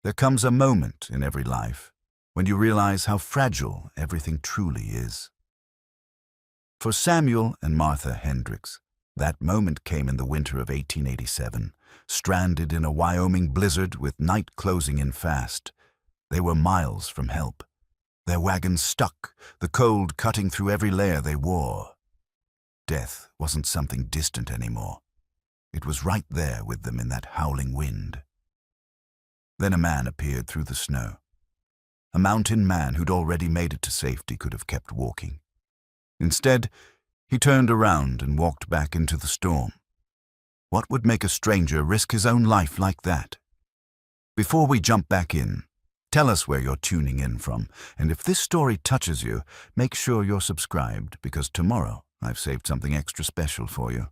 There comes a moment in every life when you realize how fragile everything truly is. For Samuel and Martha Hendricks, that moment came in the winter of 1887, stranded in a Wyoming blizzard with night closing in fast. They were miles from help. Their wagon stuck, the cold cutting through every layer they wore. Death wasn't something distant anymore. It was right there with them in that howling wind. Then a man appeared through the snow. A mountain man who'd already made it to safety could have kept walking. Instead, he turned around and walked back into the storm. What would make a stranger risk his own life like that? Before we jump back in, tell us where you're tuning in from, and if this story touches you, make sure you're subscribed, because tomorrow I've saved something extra special for you.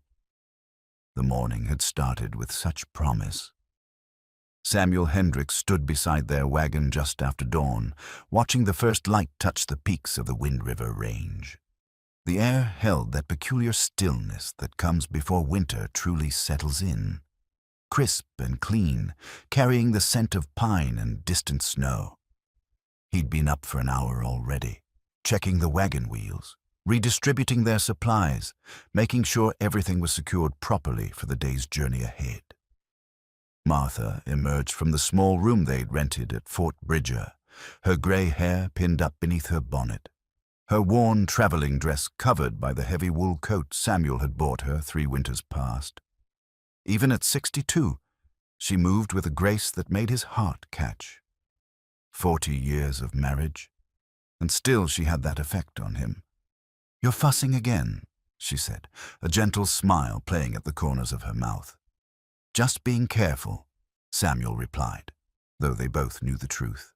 The morning had started with such promise. Samuel Hendricks stood beside their wagon just after dawn, watching the first light touch the peaks of the Wind River Range. The air held that peculiar stillness that comes before winter truly settles in, crisp and clean, carrying the scent of pine and distant snow. He'd been up for an hour already, checking the wagon wheels, redistributing their supplies, making sure everything was secured properly for the day's journey ahead. Martha emerged from the small room they'd rented at Fort Bridger, her gray hair pinned up beneath her bonnet, her worn traveling dress covered by the heavy wool coat Samuel had bought her 3 winters past. Even at 62, she moved with a grace that made his heart catch. 40 years of marriage, and still she had that effect on him. "You're fussing again," she said, a gentle smile playing at the corners of her mouth. "Just being careful," Samuel replied, though they both knew the truth.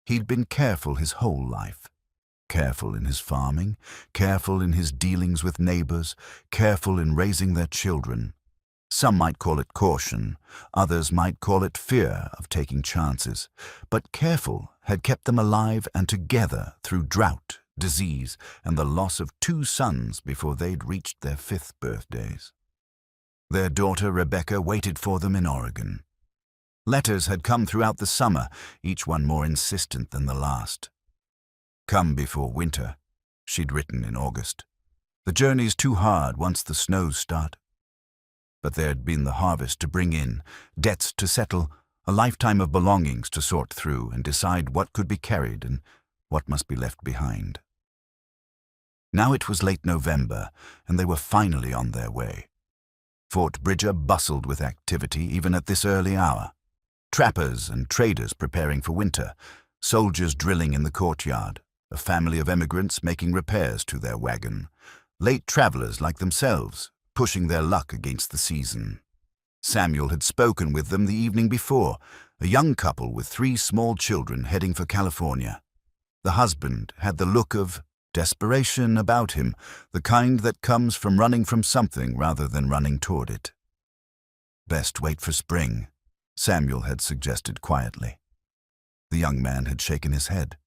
He'd been careful his whole life. Careful in his farming, careful in his dealings with neighbors, careful in raising their children. Some might call it caution, others might call it fear of taking chances, but careful had kept them alive and together through drought, disease, and the loss of 2 sons before they'd reached their 5th birthdays. Their daughter Rebecca waited for them in Oregon. Letters had come throughout the summer, each one more insistent than the last. "Come before winter," she'd written in August. "The journey's too hard once the snows start." But there'd been the harvest to bring in, debts to settle, a lifetime of belongings to sort through and decide what could be carried and what must be left behind. Now it was late November, and they were finally on their way. Fort Bridger bustled with activity even at this early hour. Trappers and traders preparing for winter, soldiers drilling in the courtyard, a family of emigrants making repairs to their wagon, late travelers like themselves, pushing their luck against the season. Samuel had spoken with them the evening before, a young couple with 3 small children heading for California. The husband had the look of desperation about him, the kind that comes from running from something rather than running toward it. "Best wait for spring," Samuel had suggested quietly. The young man had shaken his head.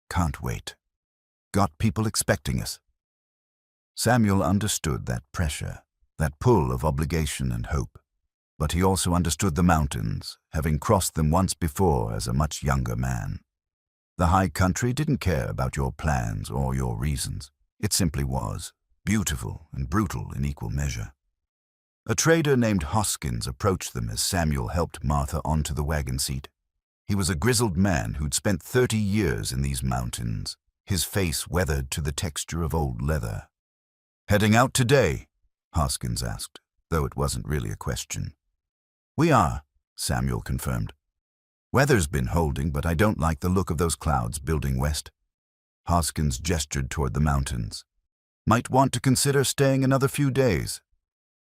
"Can't wait. Got people expecting us." Samuel understood that pressure, that pull of obligation and hope. But he also understood the mountains, having crossed them once before as a much younger man. The high country didn't care about your plans or your reasons. It simply was, beautiful and brutal in equal measure. A trader named Hoskins approached them as Samuel helped Martha onto the wagon seat. He was a grizzled man who'd spent 30 years in these mountains, his face weathered to the texture of old leather. "Heading out today?" Hoskins asked, though it wasn't really a question. "We are," Samuel confirmed. "Weather's been holding, but I don't like the look of those clouds building west." Hoskins gestured toward the mountains. "Might want to consider staying another few days."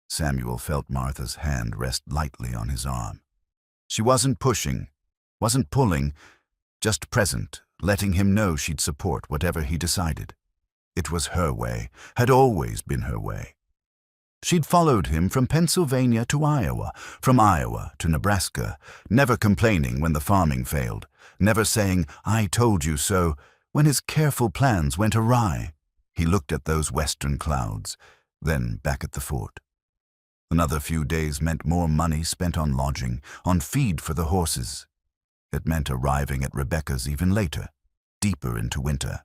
Samuel felt Martha's hand rest lightly on his arm. She wasn't pushing, wasn't pulling, just present, letting him know she'd support whatever he decided. It was her way, had always been her way. She'd followed him from Pennsylvania to Iowa, from Iowa to Nebraska, never complaining when the farming failed, never saying, "I told you so," when his careful plans went awry. He looked at those western clouds, then back at the fort. Another few days meant more money spent on lodging, on feed for the horses. It meant arriving at Rebecca's even later, deeper into winter.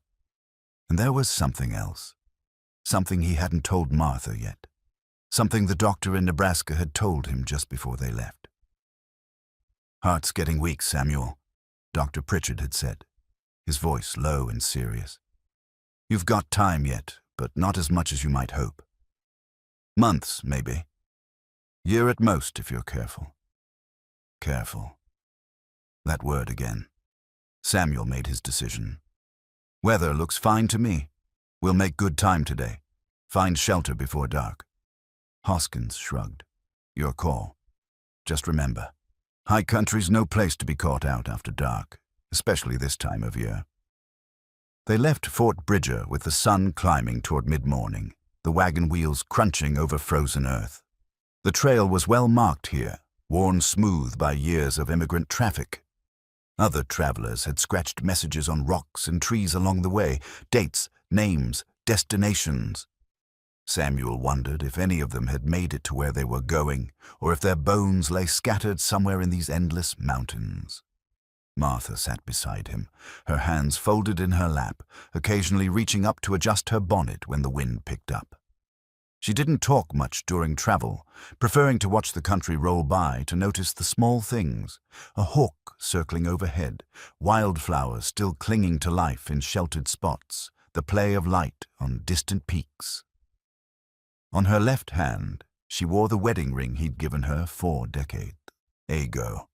And there was something else. Something he hadn't told Martha yet. Something the doctor in Nebraska had told him just before they left. "Heart's getting weak, Samuel," Dr. Pritchard had said, his voice low and serious. "You've got time yet, but not as much as you might hope. Months, maybe. Year at most, if you're careful." Careful. That word again. Samuel made his decision. "Weather looks fine to me. We'll make good time today. Find shelter before dark." Hoskins shrugged. "Your call. Just remember, high country's no place to be caught out after dark, especially this time of year." They left Fort Bridger with the sun climbing toward mid-morning, the wagon wheels crunching over frozen earth. The trail was well marked here, worn smooth by years of immigrant traffic. Other travelers had scratched messages on rocks and trees along the way, dates, names, destinations. Samuel wondered if any of them had made it to where they were going, or if their bones lay scattered somewhere in these endless mountains. Martha sat beside him, her hands folded in her lap, occasionally reaching up to adjust her bonnet when the wind picked up. She didn't talk much during travel, preferring to watch the country roll by to notice the small things, a hawk circling overhead, wildflowers still clinging to life in sheltered spots, the play of light on distant peaks. On her left hand, she wore the wedding ring he'd given her 4 decades ago.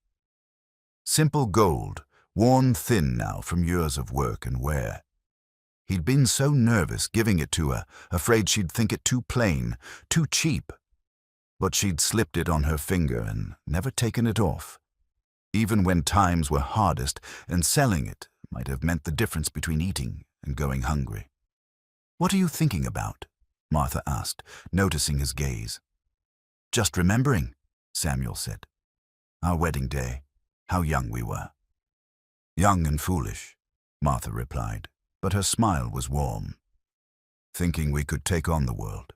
Simple gold, worn thin now from years of work and wear. He'd been so nervous giving it to her, afraid she'd think it too plain, too cheap. But she'd slipped it on her finger and never taken it off, even when times were hardest, and selling it might have meant the difference between eating and going hungry. "What are you thinking about?" Martha asked, noticing his gaze. "Just remembering," Samuel said. "Our wedding day, how young we were." "Young and foolish," Martha replied, but her smile was warm. "Thinking we could take on the world.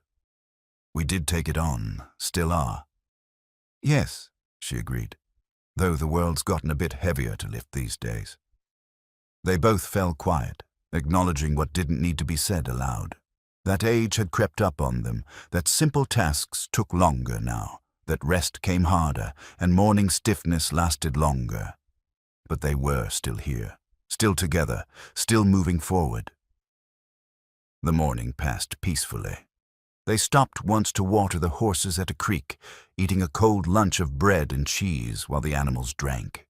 We did take it on, still are." "Yes," she agreed, "though the world's gotten a bit heavier to lift these days." They both fell quiet, acknowledging what didn't need to be said aloud. That age had crept up on them, that simple tasks took longer now, that rest came harder, and morning stiffness lasted longer. But they were still here, still together, still moving forward. The morning passed peacefully. They stopped once to water the horses at a creek, eating a cold lunch of bread and cheese while the animals drank.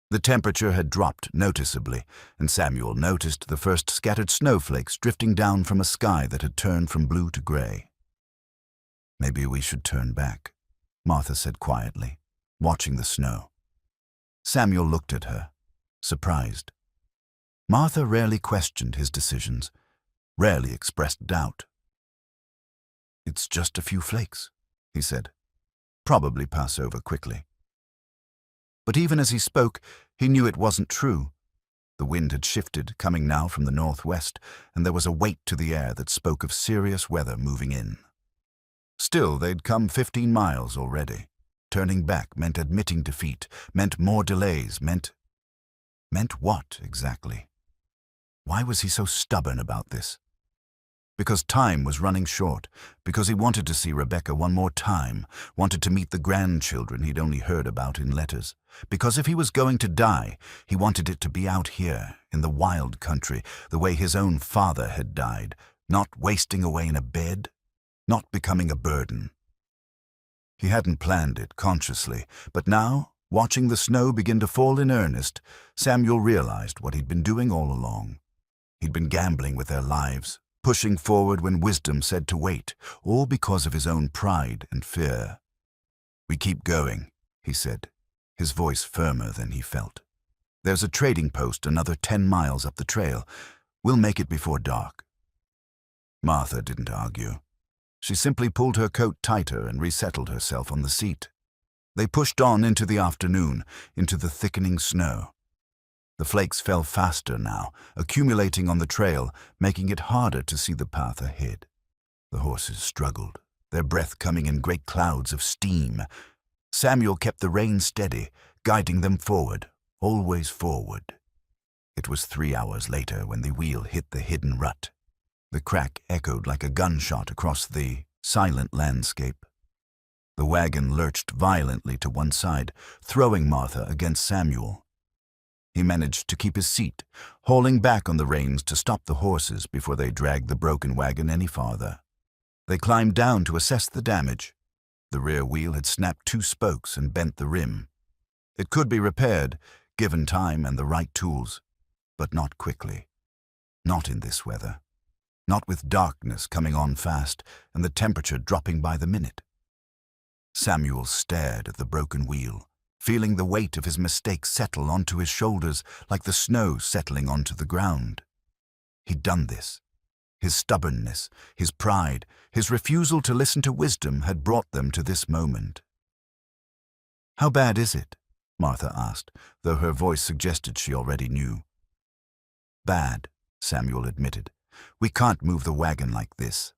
The temperature had dropped noticeably, and Samuel noticed the first scattered snowflakes drifting down from a sky that had turned from blue to gray. "Maybe we should turn back," Martha said quietly, watching the snow. Samuel looked at her, surprised. Martha rarely questioned his decisions, rarely expressed doubt. "It's just a few flakes," he said. "Probably pass over quickly." But even as he spoke, he knew it wasn't true. The wind had shifted, coming now from the northwest, and there was a weight to the air that spoke of serious weather moving in. Still, they'd come 15 miles already. Turning back meant admitting defeat, meant more delays, meant what, exactly? Why was he so stubborn about this? Because time was running short, because he wanted to see Rebecca one more time, wanted to meet the grandchildren he'd only heard about in letters, because if he was going to die, he wanted it to be out here, in the wild country, the way his own father had died, not wasting away in a bed, not becoming a burden. He hadn't planned it consciously, but now, watching the snow begin to fall in earnest, Samuel realized what he'd been doing all along. He'd been gambling with their lives, pushing forward when wisdom said to wait, all because of his own pride and fear. "We keep going," he said, his voice firmer than he felt. "There's a trading post another 10 miles up the trail. We'll make it before dark." Martha didn't argue. She simply pulled her coat tighter and resettled herself on the seat. They pushed on into the afternoon, into the thickening snow. The flakes fell faster now, accumulating on the trail, making it harder to see the path ahead. The horses struggled. their breath coming in great clouds of steam. Samuel kept the reins steady, guiding them forward, always forward. It was 3 hours later when the wheel hit the hidden rut. The crack echoed like a gunshot across the silent landscape. The wagon lurched violently to one side, throwing Martha against Samuel. He managed to keep his seat, hauling back on the reins to stop the horses before they dragged the broken wagon any farther. They climbed down to assess the damage. The rear wheel had snapped 2 spokes and bent the rim. It could be repaired, given time and the right tools, but not quickly. Not in this weather. Not with darkness coming on fast and the temperature dropping by the minute. Samuel stared at the broken wheel, feeling the weight of his mistake settle onto his shoulders like the snow settling onto the ground. He'd done this. His stubbornness, his pride, his refusal to listen to wisdom had brought them to this moment. "How bad is it?" Martha asked, though her voice suggested she already knew. "Bad," Samuel admitted. "We can't move the wagon like this."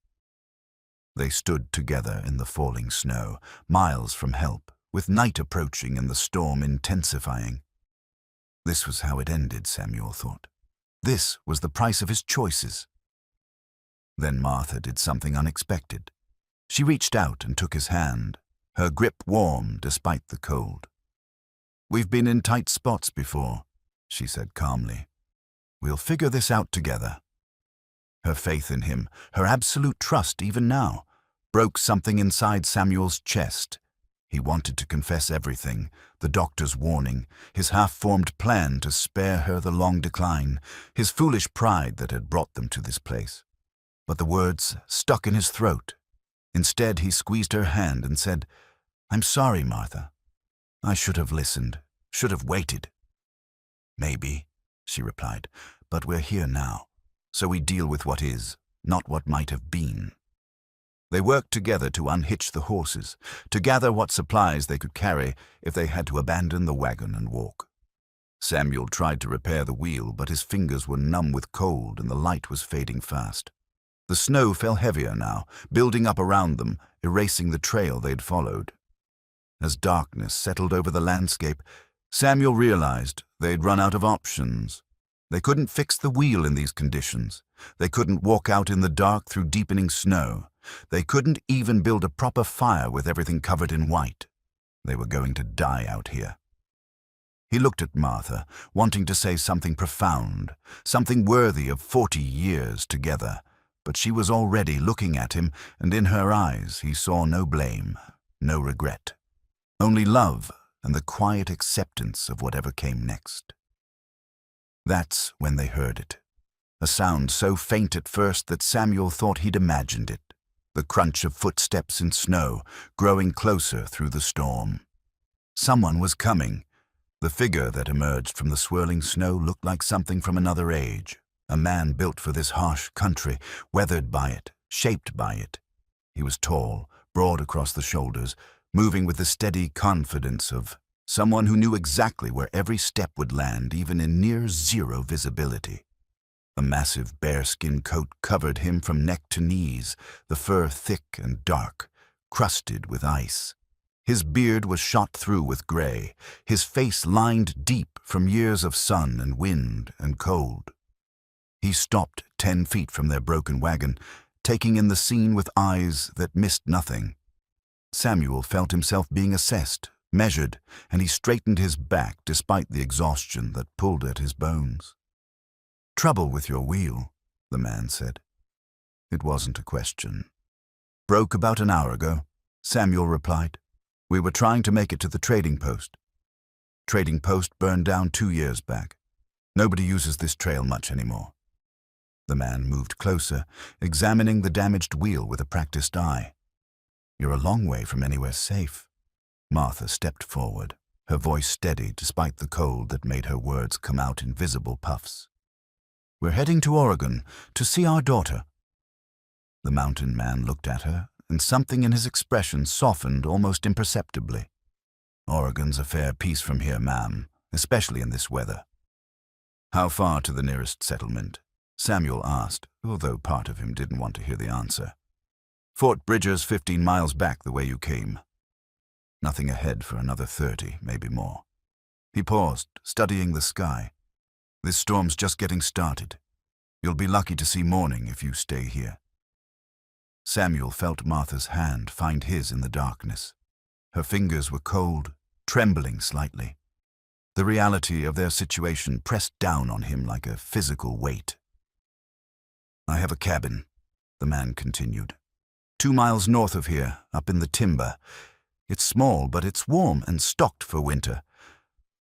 They stood together in the falling snow, miles from help, with night approaching and the storm intensifying. This was how it ended, Samuel thought. This was the price of his choices. Then Martha did something unexpected. She reached out and took his hand, her grip warm despite the cold. "We've been in tight spots before," she said calmly. "We'll figure this out together." Her faith in him, her absolute trust even now, broke something inside Samuel's chest. He wanted to confess everything, the doctor's warning, his half-formed plan to spare her the long decline, his foolish pride that had brought them to this place. But the words stuck in his throat. Instead, he squeezed her hand and said, "I'm sorry, Martha. I should have listened, should have waited." "Maybe," she replied, "but we're here now. So we deal with what is, not what might have been." They worked together to unhitch the horses, to gather what supplies they could carry if they had to abandon the wagon and walk. Samuel tried to repair the wheel, but his fingers were numb with cold and the light was fading fast. The snow fell heavier now, building up around them, erasing the trail they'd followed. As darkness settled over the landscape, Samuel realized they'd run out of options. They couldn't fix the wheel in these conditions. They couldn't walk out in the dark through deepening snow. They couldn't even build a proper fire with everything covered in white. They were going to die out here. He looked at Martha, wanting to say something profound, something worthy of 40 years together, but she was already looking at him, and in her eyes he saw no blame, no regret, only love and the quiet acceptance of whatever came next. That's when they heard it. A sound so faint at first that Samuel thought he'd imagined it. The crunch of footsteps in snow, growing closer through the storm. Someone was coming. The figure that emerged from the swirling snow looked like something from another age. A man built for this harsh country, weathered by it, shaped by it. He was tall, broad across the shoulders, moving with the steady confidence of someone who knew exactly where every step would land, even in near zero visibility. A massive bearskin coat covered him from neck to knees, the fur thick and dark, crusted with ice. His beard was shot through with gray, his face lined deep from years of sun and wind and cold. He stopped 10 feet from their broken wagon, taking in the scene with eyes that missed nothing. Samuel felt himself being assessed, measured, and he straightened his back despite the exhaustion that pulled at his bones. "Trouble with your wheel," the man said. It wasn't a question. "Broke about an hour ago," Samuel replied. "We were trying to make it to the trading post. Trading post burned down 2 years back. Nobody uses this trail much anymore." The man moved closer, examining the damaged wheel with a practiced eye. "You're a long way from anywhere safe." Martha stepped forward, her voice steady despite the cold that made her words come out in visible puffs. "We're heading to Oregon to see our daughter." The mountain man looked at her, and something in his expression softened almost imperceptibly. "Oregon's a fair piece from here, ma'am, especially in this weather." "How far to the nearest settlement?" Samuel asked, although part of him didn't want to hear the answer. Fort Bridger's 15 miles back the way you came. Nothing ahead for another 30, maybe more. He paused, studying the sky. This storm's just getting started. You'll be lucky to see morning if you stay here. Samuel felt Martha's hand find his in the darkness. Her fingers were cold, trembling slightly. The reality of their situation pressed down on him like a physical weight. I have a cabin, the man continued. 2 miles north of here, up in the timber. It's small, but it's warm and stocked for winter.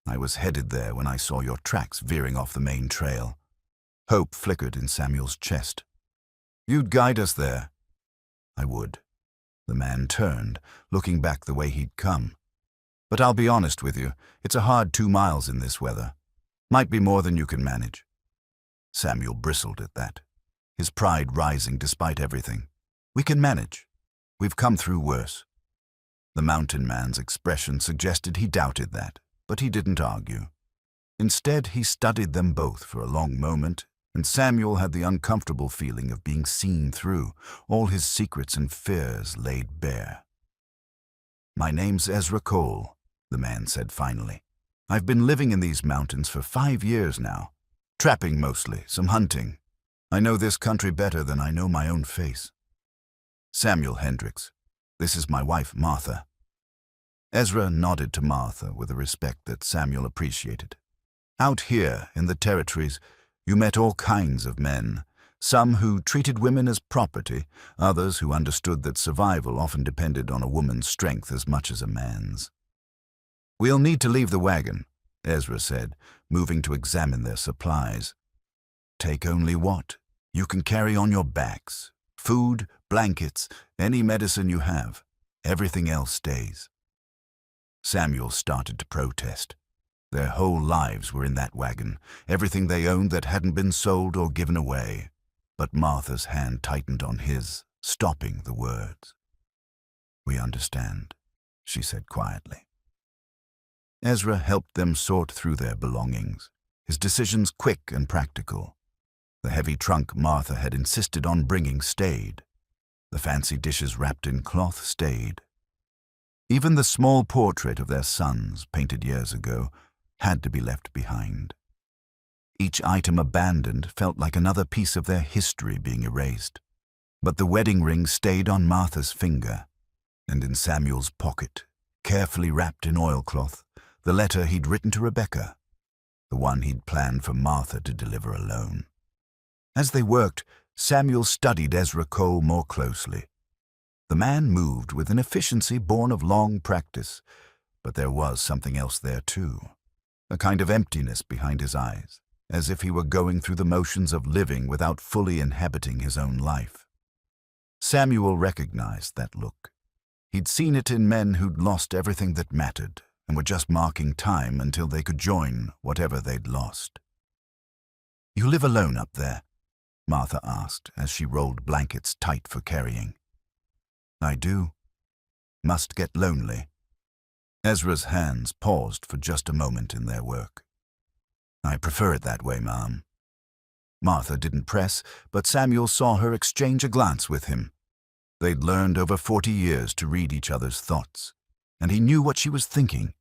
I was headed there when I saw your tracks veering off the main trail. Hope flickered in Samuel's chest. You'd guide us there. I would. The man turned, looking back the way he'd come. But I'll be honest with you, it's a hard 2 miles in this weather. Might be more than you can manage. Samuel bristled at that, his pride rising despite everything. We can manage. We've come through worse. The mountain man's expression suggested he doubted that, but he didn't argue. Instead, he studied them both for a long moment, and Samuel had the uncomfortable feeling of being seen through, all his secrets and fears laid bare. My name's Ezra Cole, the man said finally. I've been living in these mountains for 5 years now. Trapping mostly, some hunting. I know this country better than I know my own face. Samuel Hendris. This is my wife, Martha. Ezra nodded to Martha with a respect that Samuel appreciated. Out here, in the territories, you met all kinds of men, some who treated women as property, others who understood that survival often depended on a woman's strength as much as a man's. We'll need to leave the wagon, Ezra said, moving to examine their supplies. Take only what you can carry on your backs. Food, blankets, any medicine you have. Everything else stays. Samuel started to protest. Their whole lives were in that wagon, everything they owned that hadn't been sold or given away. But Martha's hand tightened on his, stopping the words. We understand, she said quietly. Ezra helped them sort through their belongings, his decisions quick and practical. The heavy trunk Martha had insisted on bringing stayed. The fancy dishes wrapped in cloth stayed. Even the small portrait of their sons, painted years ago, had to be left behind. Each item abandoned felt like another piece of their history being erased. But the wedding ring stayed on Martha's finger, and in Samuel's pocket, carefully wrapped in oilcloth, the letter he'd written to Rebecca, the one he'd planned for Martha to deliver alone. As they worked, Samuel studied Ezra Cole more closely. The man moved with an efficiency born of long practice, but there was something else there too, a kind of emptiness behind his eyes, as if he were going through the motions of living without fully inhabiting his own life. Samuel recognized that look. He'd seen it in men who'd lost everything that mattered and were just marking time until they could join whatever they'd lost. You live alone up there? Martha asked as she rolled blankets tight for carrying. I do. Must get lonely. Ezra's hands paused for just a moment in their work. I prefer it that way, Ma'am. Martha didn't press, but Samuel saw her exchange a glance with him. They'd learned over 40 years to read each other's thoughts, and he knew what she was thinking.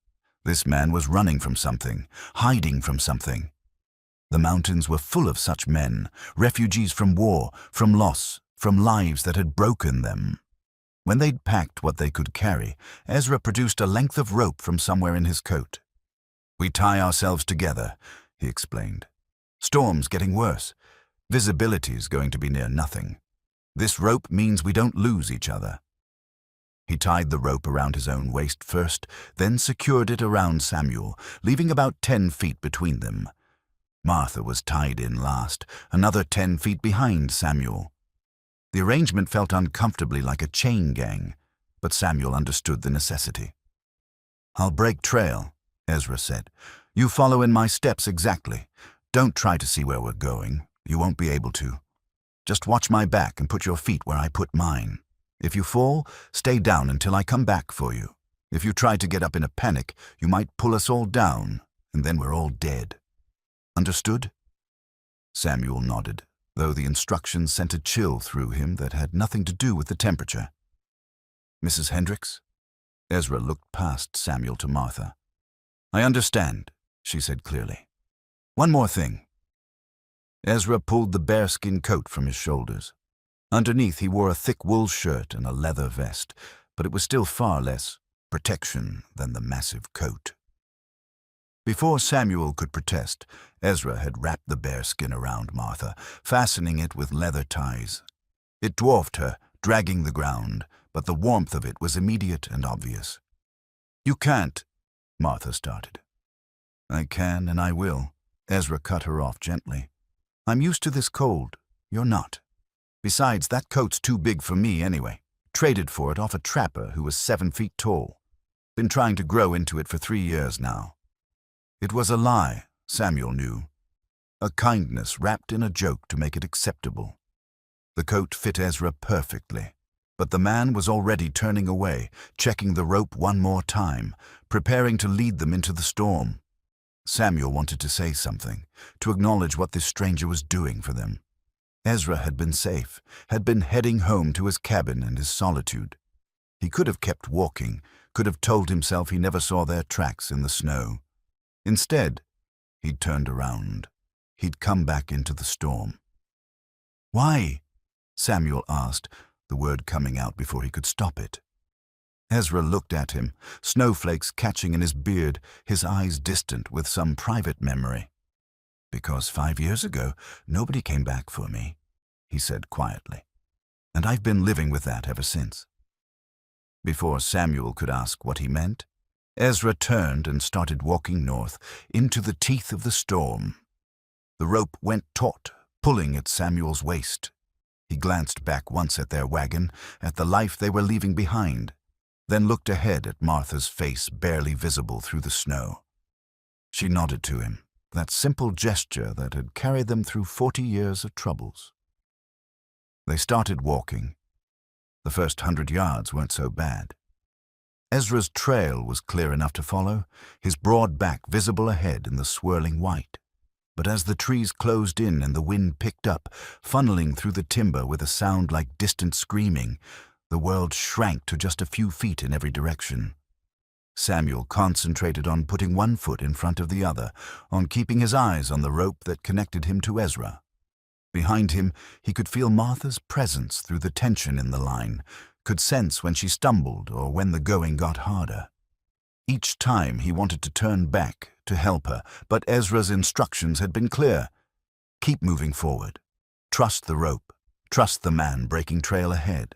This man was running from something, hiding from something. The mountains were full of such men, refugees from war, from loss, from lives that had broken them. When they'd packed what they could carry, Ezra produced a length of rope from somewhere in his coat. We tie ourselves together, he explained. Storm's getting worse. Visibility's going to be near nothing. This rope means we don't lose each other. He tied the rope around his own waist first, then secured it around Samuel, leaving about 10 feet between them. Martha was tied in last, another 10 feet behind Samuel. The arrangement felt uncomfortably like a chain gang, but Samuel understood the necessity. I'll break trail, Ezra said. You follow in my steps exactly. Don't try to see where we're going. You won't be able to. Just watch my back and put your feet where I put mine. If you fall, stay down until I come back for you. If you try to get up in a panic, you might pull us all down, and then we're all dead. Understood? Samuel nodded, though the instructions sent a chill through him that had nothing to do with the temperature. "Mrs. Hendricks?" Ezra looked past Samuel to Martha. "I understand," she said clearly. "One more thing." Ezra pulled the bearskin coat from his shoulders. Underneath he wore a thick wool shirt and a leather vest, but it was still far less protection than the massive coat. Before Samuel could protest, Ezra had wrapped the bearskin around Martha, fastening it with leather ties. It dwarfed her, dragging the ground, but the warmth of it was immediate and obvious. "You can't," Martha started. "I can and I will," Ezra cut her off gently. "I'm used to this cold. You're not. Besides, that coat's too big for me anyway. Traded for it off a trapper who was 7 feet tall. Been trying to grow into it for 3 years now." It was a lie, Samuel knew. A kindness wrapped in a joke to make it acceptable. The coat fit Ezra perfectly, but the man was already turning away, checking the rope one more time, preparing to lead them into the storm. Samuel wanted to say something, to acknowledge what this stranger was doing for them. Ezra had been safe, had been heading home to his cabin and his solitude. He could have kept walking, could have told himself he never saw their tracks in the snow. Instead, he'd turned around. He'd come back into the storm. "Why?" Samuel asked, the word coming out before he could stop it. Ezra looked at him, snowflakes catching in his beard, his eyes distant with some private memory. "Because 5 years ago, nobody came back for me," he said quietly. "And I've been living with that ever since." Before Samuel could ask what he meant, Ezra turned and started walking north, into the teeth of the storm. The rope went taut, pulling at Samuel's waist. He glanced back once at their wagon, at the life they were leaving behind, then looked ahead at Martha's face barely visible through the snow. She nodded to him, that simple gesture that had carried them through 40 years of troubles. They started walking. The first 100 yards weren't so bad. Ezra's trail was clear enough to follow, his broad back visible ahead in the swirling white. But as the trees closed in and the wind picked up, funneling through the timber with a sound like distant screaming, the world shrank to just a few feet in every direction. Samuel concentrated on putting one foot in front of the other, on keeping his eyes on the rope that connected him to Ezra. Behind him, he could feel Martha's presence through the tension in the line, could sense when she stumbled or when the going got harder. Each time he wanted to turn back to help her, but Ezra's instructions had been clear. Keep moving forward. Trust the rope. Trust the man breaking trail ahead.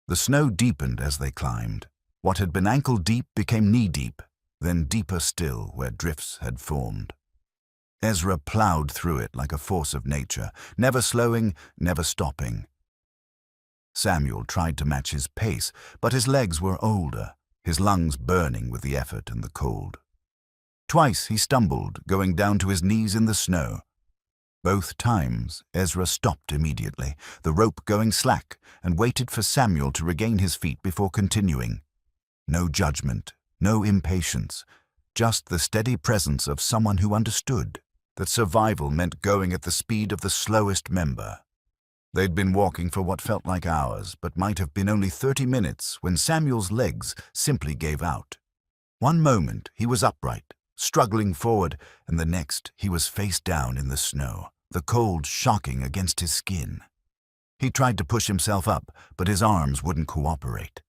The snow deepened as they climbed. What had been ankle-deep became knee-deep, then deeper still where drifts had formed. Ezra plowed through it like a force of nature, never slowing, never stopping. Samuel tried to match his pace, but his legs were older, his lungs burning with the effort and the cold. Twice he stumbled, going down to his knees in the snow. Both times, Ezra stopped immediately, the rope going slack, and waited for Samuel to regain his feet before continuing. No judgment, no impatience, just the steady presence of someone who understood that survival meant going at the speed of the slowest member. They'd been walking for what felt like hours, but might have been only 30 minutes when Samuel's legs simply gave out. One moment he was upright, struggling forward, and the next he was face down in the snow, the cold shocking against his skin. He tried to push himself up, but his arms wouldn't cooperate.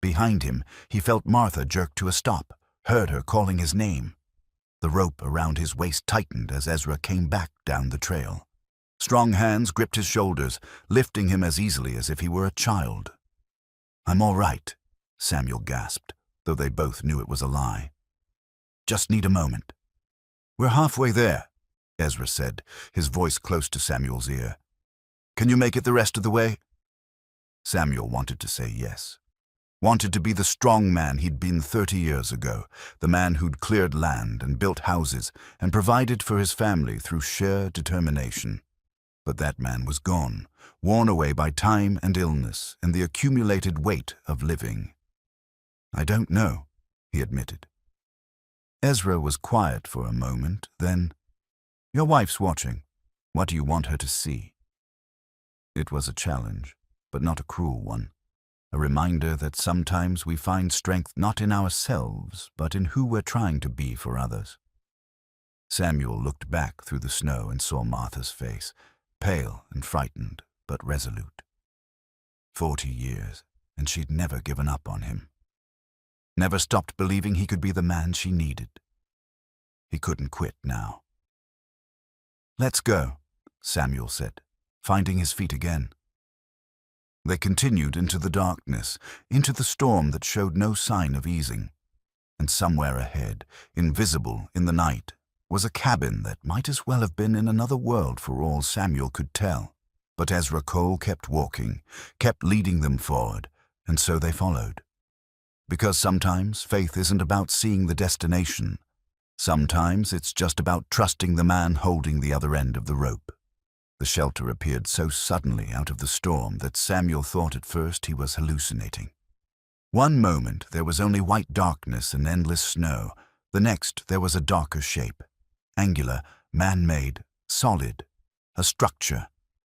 Behind him, he felt Martha jerk to a stop, heard her calling his name. The rope around his waist tightened as Ezra came back down the trail. Strong hands gripped his shoulders, lifting him as easily as if he were a child. "I'm all right," Samuel gasped, though they both knew it was a lie. "Just need a moment." "We're halfway there," Ezra said, his voice close to Samuel's ear. "Can you make it the rest of the way?" Samuel wanted to say yes. Wanted to be the strong man he'd been 30 years ago, the man who'd cleared land and built houses and provided for his family through sheer determination. But that man was gone, worn away by time and illness and the accumulated weight of living. "I don't know," he admitted. Ezra was quiet for a moment, then, "Your wife's watching. What do you want her to see?" It was a challenge, but not a cruel one. A reminder that sometimes we find strength not in ourselves, but in who we're trying to be for others. Samuel looked back through the snow and saw Martha's face, pale and frightened, but resolute. 40 years, and she'd never given up on him. Never stopped believing he could be the man she needed. He couldn't quit now. "Let's go," Samuel said, finding his feet again. They continued into the darkness, into the storm that showed no sign of easing. And somewhere ahead, invisible in the night, was a cabin that might as well have been in another world for all Samuel could tell. But Ezra Cole kept walking, kept leading them forward, and so they followed. Because sometimes faith isn't about seeing the destination. Sometimes it's just about trusting the man holding the other end of the rope. The shelter appeared so suddenly out of the storm that Samuel thought at first he was hallucinating. One moment there was only white darkness and endless snow. The next there was a darker shape. Angular, man-made, solid. A structure,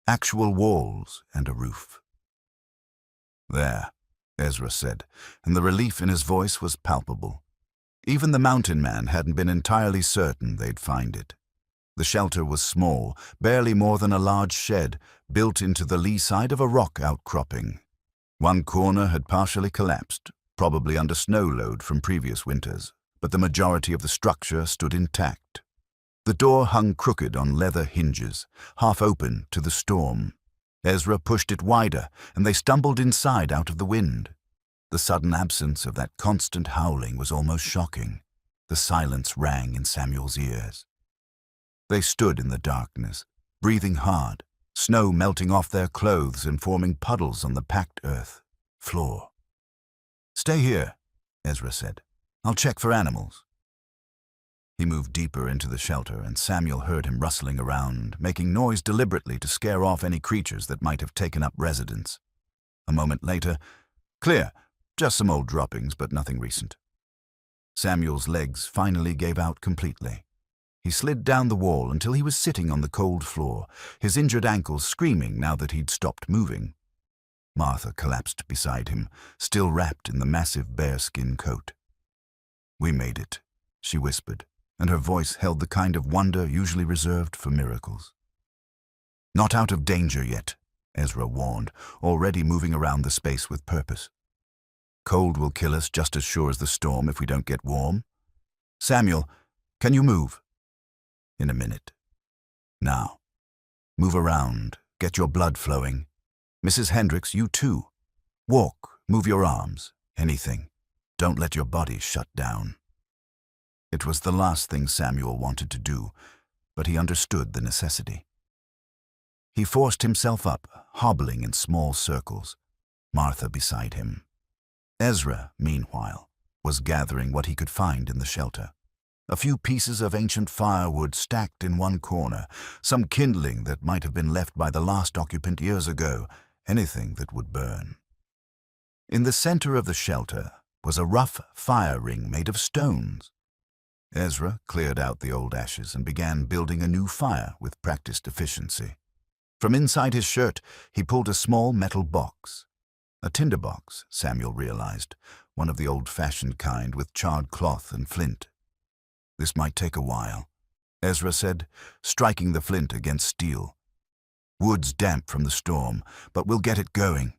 actual walls and a roof. "There," Ezra said, and the relief in his voice was palpable. Even the mountain man hadn't been entirely certain they'd find it. The shelter was small, barely more than a large shed, built into the lee side of a rock outcropping. One corner had partially collapsed, probably under snow load from previous winters, but the majority of the structure stood intact. The door hung crooked on leather hinges, half open to the storm. Ezra pushed it wider, and they stumbled inside out of the wind. The sudden absence of that constant howling was almost shocking. The silence rang in Samuel's ears. They stood in the darkness, breathing hard, snow melting off their clothes and forming puddles on the packed earth floor. "Stay here," Ezra said. "I'll check for animals." He moved deeper into the shelter, and Samuel heard him rustling around, making noise deliberately to scare off any creatures that might have taken up residence. A moment later, "Clear, just some old droppings, but nothing recent." Samuel's legs finally gave out completely. He slid down the wall until he was sitting on the cold floor, his injured ankles screaming now that he'd stopped moving. Martha collapsed beside him, still wrapped in the massive bearskin coat. "We made it," she whispered, and her voice held the kind of wonder usually reserved for miracles. "Not out of danger yet," Ezra warned, already moving around the space with purpose. "Cold will kill us just as sure as the storm if we don't get warm. Samuel, can you move?" "In a minute. Now, move around, get your blood flowing. Mrs. Hendrix, you too. Walk, move your arms, anything. Don't let your body shut down." It was the last thing Samuel wanted to do, but he understood the necessity. He forced himself up, hobbling in small circles, Martha beside him. Ezra, meanwhile, was gathering what he could find in the shelter. A few pieces of ancient firewood stacked in one corner, some kindling that might have been left by the last occupant years ago, anything that would burn. In the center of the shelter was a rough fire ring made of stones. Ezra cleared out the old ashes and began building a new fire with practiced efficiency. From inside his shirt, he pulled a small metal box. A tinderbox, Samuel realized, one of the old-fashioned kind with charred cloth and flint. "This might take a while," Ezra said, striking the flint against steel. "Wood's damp from the storm, but we'll get it going."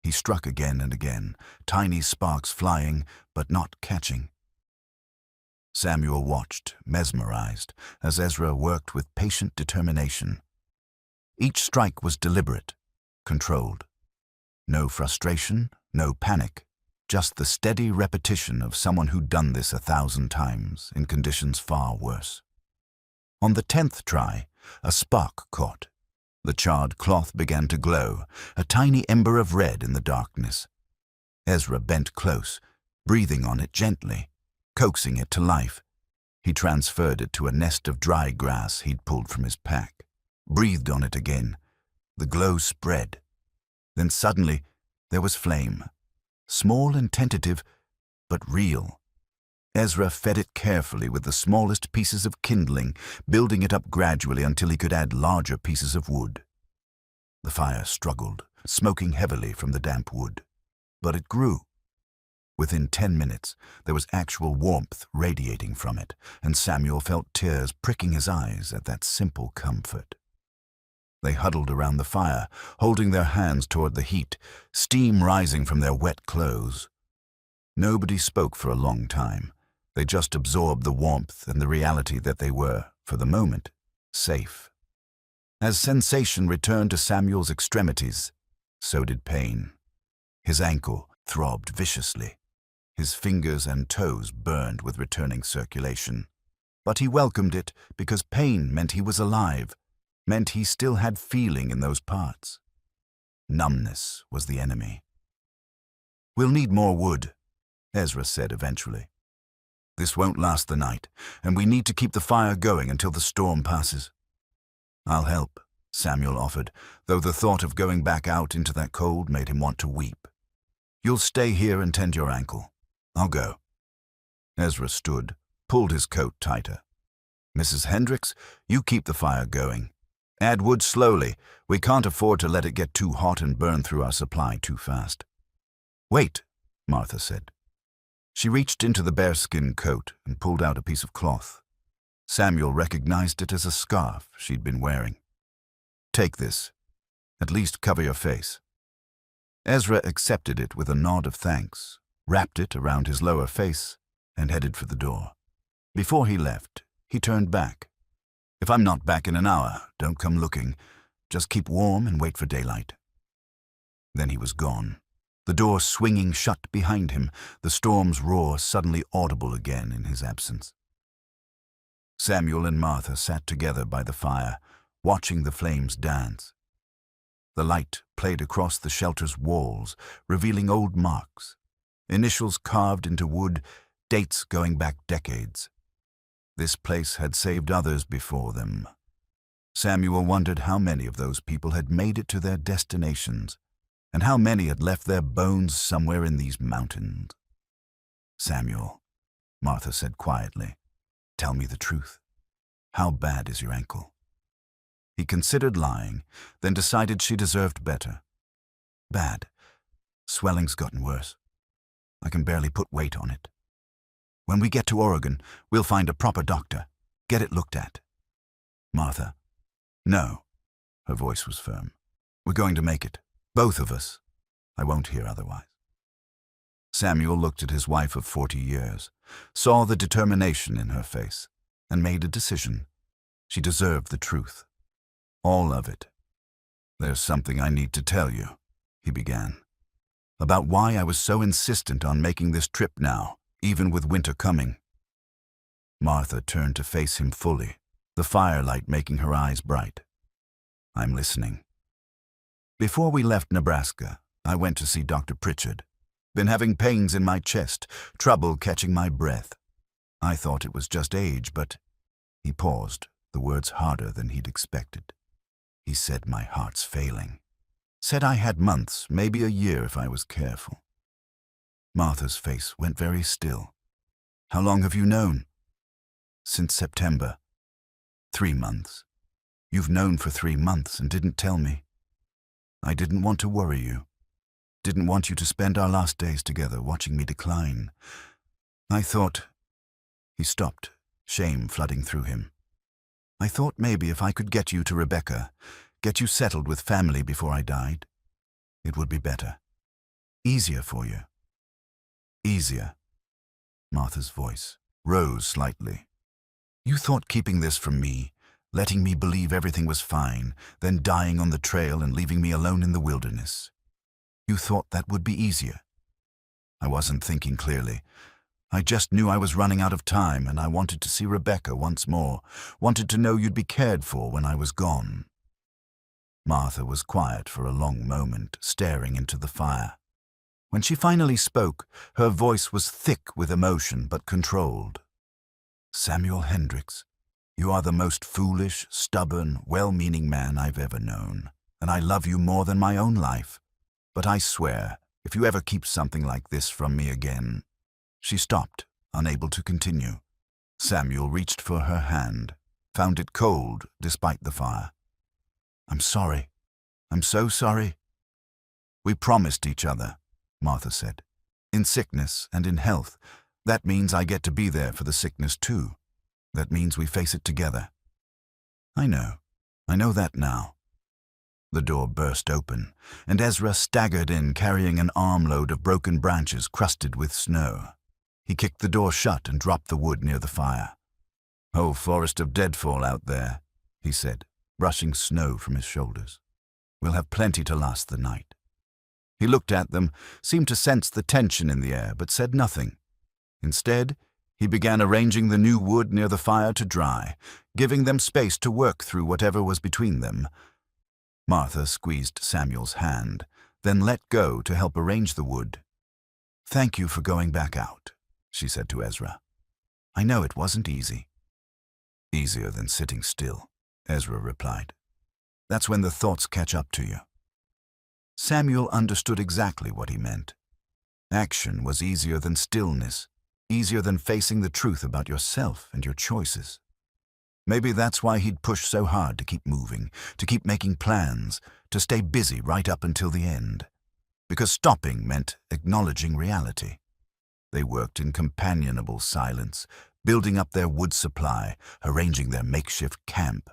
He struck again and again, tiny sparks flying, but not catching. Samuel watched, mesmerized, as Ezra worked with patient determination. Each strike was deliberate, controlled. No frustration, no panic. Just the steady repetition of someone who'd done this 1,000 times in conditions far worse. On the 10th try, a spark caught. The charred cloth began to glow, a tiny ember of red in the darkness. Ezra bent close, breathing on it gently, coaxing it to life. He transferred it to a nest of dry grass he'd pulled from his pack, breathed on it again. The glow spread. Then suddenly, there was flame. Small and tentative, but real. Ezra fed it carefully with the smallest pieces of kindling, building it up gradually until he could add larger pieces of wood. The fire struggled, smoking heavily from the damp wood. But it grew. Within 10 minutes, there was actual warmth radiating from it, and Samuel felt tears pricking his eyes at that simple comfort. They huddled around the fire, holding their hands toward the heat, steam rising from their wet clothes. Nobody spoke for a long time. They just absorbed the warmth and the reality that they were, for the moment, safe. As sensation returned to Samuel's extremities, so did pain. His ankle throbbed viciously. His fingers and toes burned with returning circulation. But he welcomed it because pain meant he was alive, meant he still had feeling in those parts. Numbness was the enemy. "We'll need more wood," Ezra said eventually. "This won't last the night, and we need to keep the fire going until the storm passes." "I'll help," Samuel offered, though the thought of going back out into that cold made him want to weep. "You'll stay here and tend your ankle. I'll go." Ezra stood, pulled his coat tighter. "Mrs. Hendricks, you keep the fire going. Add wood slowly. We can't afford to let it get too hot and burn through our supply too fast." "Wait," Martha said. She reached into the bearskin coat and pulled out a piece of cloth. Samuel recognized it as a scarf she'd been wearing. "Take this. At least cover your face." Ezra accepted it with a nod of thanks, wrapped it around his lower face, and headed for the door. Before he left, he turned back. "If I'm not back in an hour, don't come looking. Just keep warm and wait for daylight." Then he was gone, the door swinging shut behind him, the storm's roar suddenly audible again in his absence. Samuel and Martha sat together by the fire, watching the flames dance. The light played across the shelter's walls, revealing old marks, initials carved into wood, dates going back decades. This place had saved others before them. Samuel wondered how many of those people had made it to their destinations, and how many had left their bones somewhere in these mountains. "Samuel," Martha said quietly, "tell me the truth. How bad is your ankle?" He considered lying, then decided she deserved better. "Bad. Swelling's gotten worse. I can barely put weight on it. When we get to Oregon, we'll find a proper doctor, get it looked at." "Martha." "No." Her voice was firm. "We're going to make it. Both of us. I won't hear otherwise." Samuel looked at his wife of 40 years, saw the determination in her face, and made a decision. She deserved the truth. All of it. "There's something I need to tell you," he began, "about why I was so insistent on making this trip now, even with winter coming." Martha turned to face him fully, the firelight making her eyes bright. "I'm listening. Before we left Nebraska, I went to see Dr. Pritchard. Been having pains in my chest, trouble catching my breath. I thought it was just age, but—" He paused, the words harder than he'd expected. "He said my heart's failing. Said I had months, maybe a year if I was careful." Martha's face went very still. "How long have you known?" "Since September. 3 months. You've known for 3 months and didn't tell me. I didn't want to worry you. Didn't want you to spend our last days together watching me decline. I thought—" He stopped, shame flooding through him. "I thought maybe if I could get you to Rebecca, get you settled with family before I died, it would be better. Easier for you." "Easier." Martha's voice rose slightly. "You thought keeping this from me, letting me believe everything was fine, then dying on the trail and leaving me alone in the wilderness. You thought that would be easier." "I wasn't thinking clearly. I just knew I was running out of time, and I wanted to see Rebecca once more, wanted to know you'd be cared for when I was gone." Martha was quiet for a long moment, staring into the fire. When she finally spoke, her voice was thick with emotion but controlled. "Samuel Hendricks, you are the most foolish, stubborn, well-meaning man I've ever known, and I love you more than my own life. But I swear, if you ever keep something like this from me again—" She stopped, unable to continue. Samuel reached for her hand, found it cold despite the fire. "I'm sorry." I'm so sorry." "We promised each other," Martha said. "In sickness and in health. That means I get to be there for the sickness too. That means we face it together." "I know. I know that now." The door burst open, and Ezra staggered in carrying an armload of broken branches crusted with snow. He kicked the door shut and dropped the wood near the fire. "Whole forest of deadfall out there," he said, brushing snow from his shoulders. "We'll have plenty to last the night." He looked at them, seemed to sense the tension in the air, but said nothing. Instead, he began arranging the new wood near the fire to dry, giving them space to work through whatever was between them. Martha squeezed Samuel's hand, then let go to help arrange the wood. "Thank you for going back out," she said to Ezra. "I know it wasn't easy." "Easier than sitting still," Ezra replied. "That's when the thoughts catch up to you." Samuel understood exactly what he meant. Action was easier than stillness, easier than facing the truth about yourself and your choices. Maybe that's why he'd pushed so hard to keep moving, to keep making plans, to stay busy right up until the end. Because stopping meant acknowledging reality. They worked in companionable silence, building up their wood supply, arranging their makeshift camp.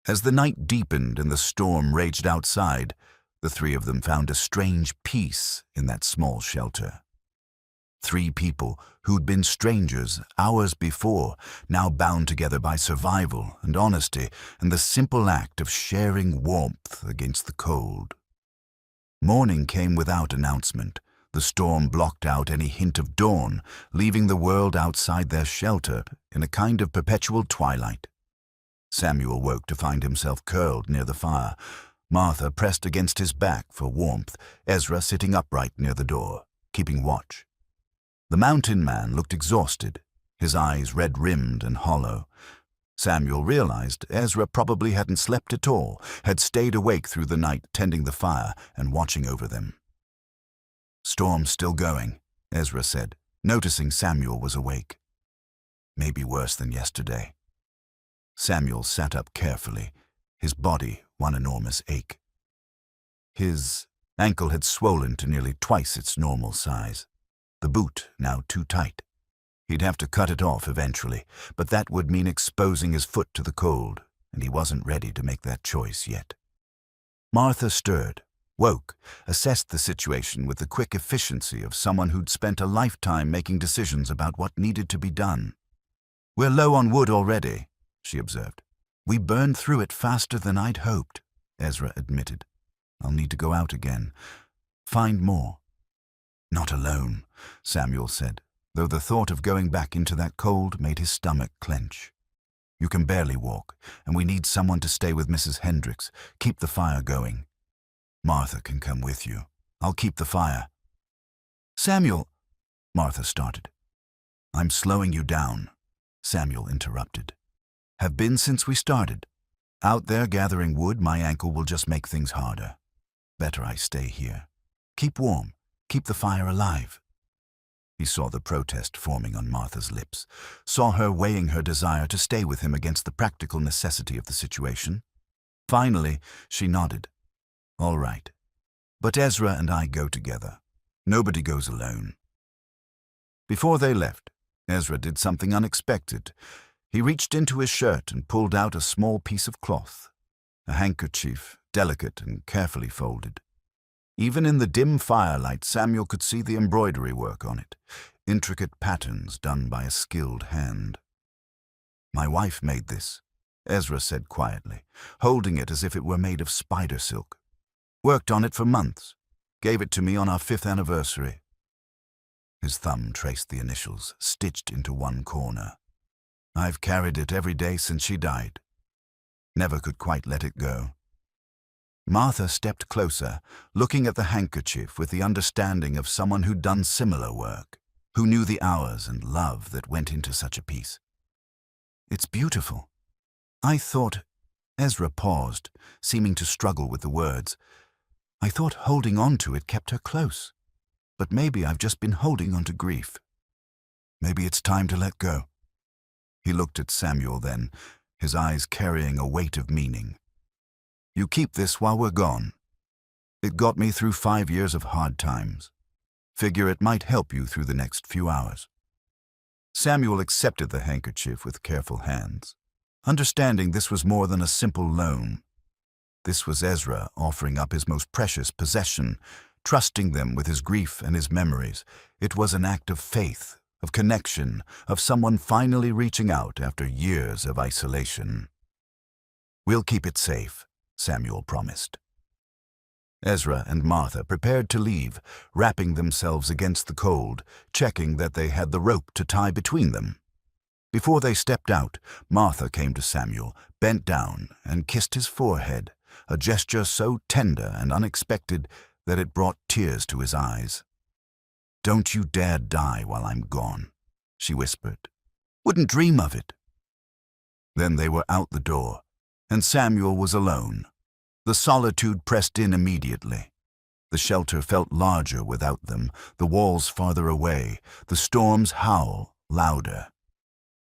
As the night deepened and the storm raged outside, the three of them found a strange peace in that small shelter. Three people who'd been strangers hours before, now bound together by survival and honesty and the simple act of sharing warmth against the cold. Morning came without announcement. The storm blocked out any hint of dawn, leaving the world outside their shelter in a kind of perpetual twilight. Samuel woke to find himself curled near the fire, Martha pressed against his back for warmth, Ezra sitting upright near the door, keeping watch. The mountain man looked exhausted, his eyes red-rimmed and hollow. Samuel realized Ezra probably hadn't slept at all, had stayed awake through the night tending the fire and watching over them. "Storm's still going," Ezra said, noticing Samuel was awake. "Maybe worse than yesterday." Samuel sat up carefully, his body one enormous ache. His ankle had swollen to nearly twice its normal size. The boot now too tight. He'd have to cut it off eventually, but that would mean exposing his foot to the cold, and he wasn't ready to make that choice yet. Martha stirred, woke, assessed the situation with the quick efficiency of someone who'd spent a lifetime making decisions about what needed to be done. "We're low on wood already," she observed. "We burned through it faster than I'd hoped," Ezra admitted. "I'll need to go out again. Find more." "Not alone," Samuel said, though the thought of going back into that cold made his stomach clench. "You can barely walk, and we need someone to stay with Mrs. Hendrix, keep the fire going. Martha can come with you. I'll keep the fire." "Samuel," Martha started. "I'm slowing you down," Samuel interrupted. "Have been since we started. Out there gathering wood, my ankle will just make things harder. Better I stay here. Keep warm. Keep the fire alive." He saw the protest forming on Martha's lips, saw her weighing her desire to stay with him against the practical necessity of the situation. Finally, she nodded. "All right. But Ezra and I go together. Nobody goes alone." Before they left, Ezra did something unexpected. He reached into his shirt and pulled out a small piece of cloth, a handkerchief, delicate and carefully folded. Even in the dim firelight, Samuel could see the embroidery work on it, intricate patterns done by a skilled hand. "My wife made this," Ezra said quietly, holding it as if it were made of spider silk. "Worked on it for months. Gave it to me on our 5th anniversary. His thumb traced the initials, stitched into one corner. "I've carried it every day since she died. Never could quite let it go." Martha stepped closer, looking at the handkerchief with the understanding of someone who'd done similar work, who knew the hours and love that went into such a piece. "It's beautiful. I thought—" Ezra paused, seeming to struggle with the words. "I thought holding on to it kept her close. But maybe I've just been holding on to grief. Maybe it's time to let go." He looked at Samuel then, his eyes carrying a weight of meaning. You keep this while we're gone. It got me through 5 years of hard times. Figure it might help you through the next few hours." Samuel accepted the handkerchief with careful hands, understanding this was more than a simple loan. This was Ezra offering up his most precious possession, trusting them with his grief and his memories. It was an act of faith, of connection, of someone finally reaching out after years of isolation. "We'll keep it safe," Samuel promised. Ezra and Martha prepared to leave, wrapping themselves against the cold, checking that they had the rope to tie between them. Before they stepped out, Martha came to Samuel, bent down, and kissed his forehead, a gesture so tender and unexpected that it brought tears to his eyes. "Don't you dare die while I'm gone," she whispered. "Wouldn't dream of it." Then they were out the door, and Samuel was alone. The solitude pressed in immediately. The shelter felt larger without them, the walls farther away, the storm's howl louder.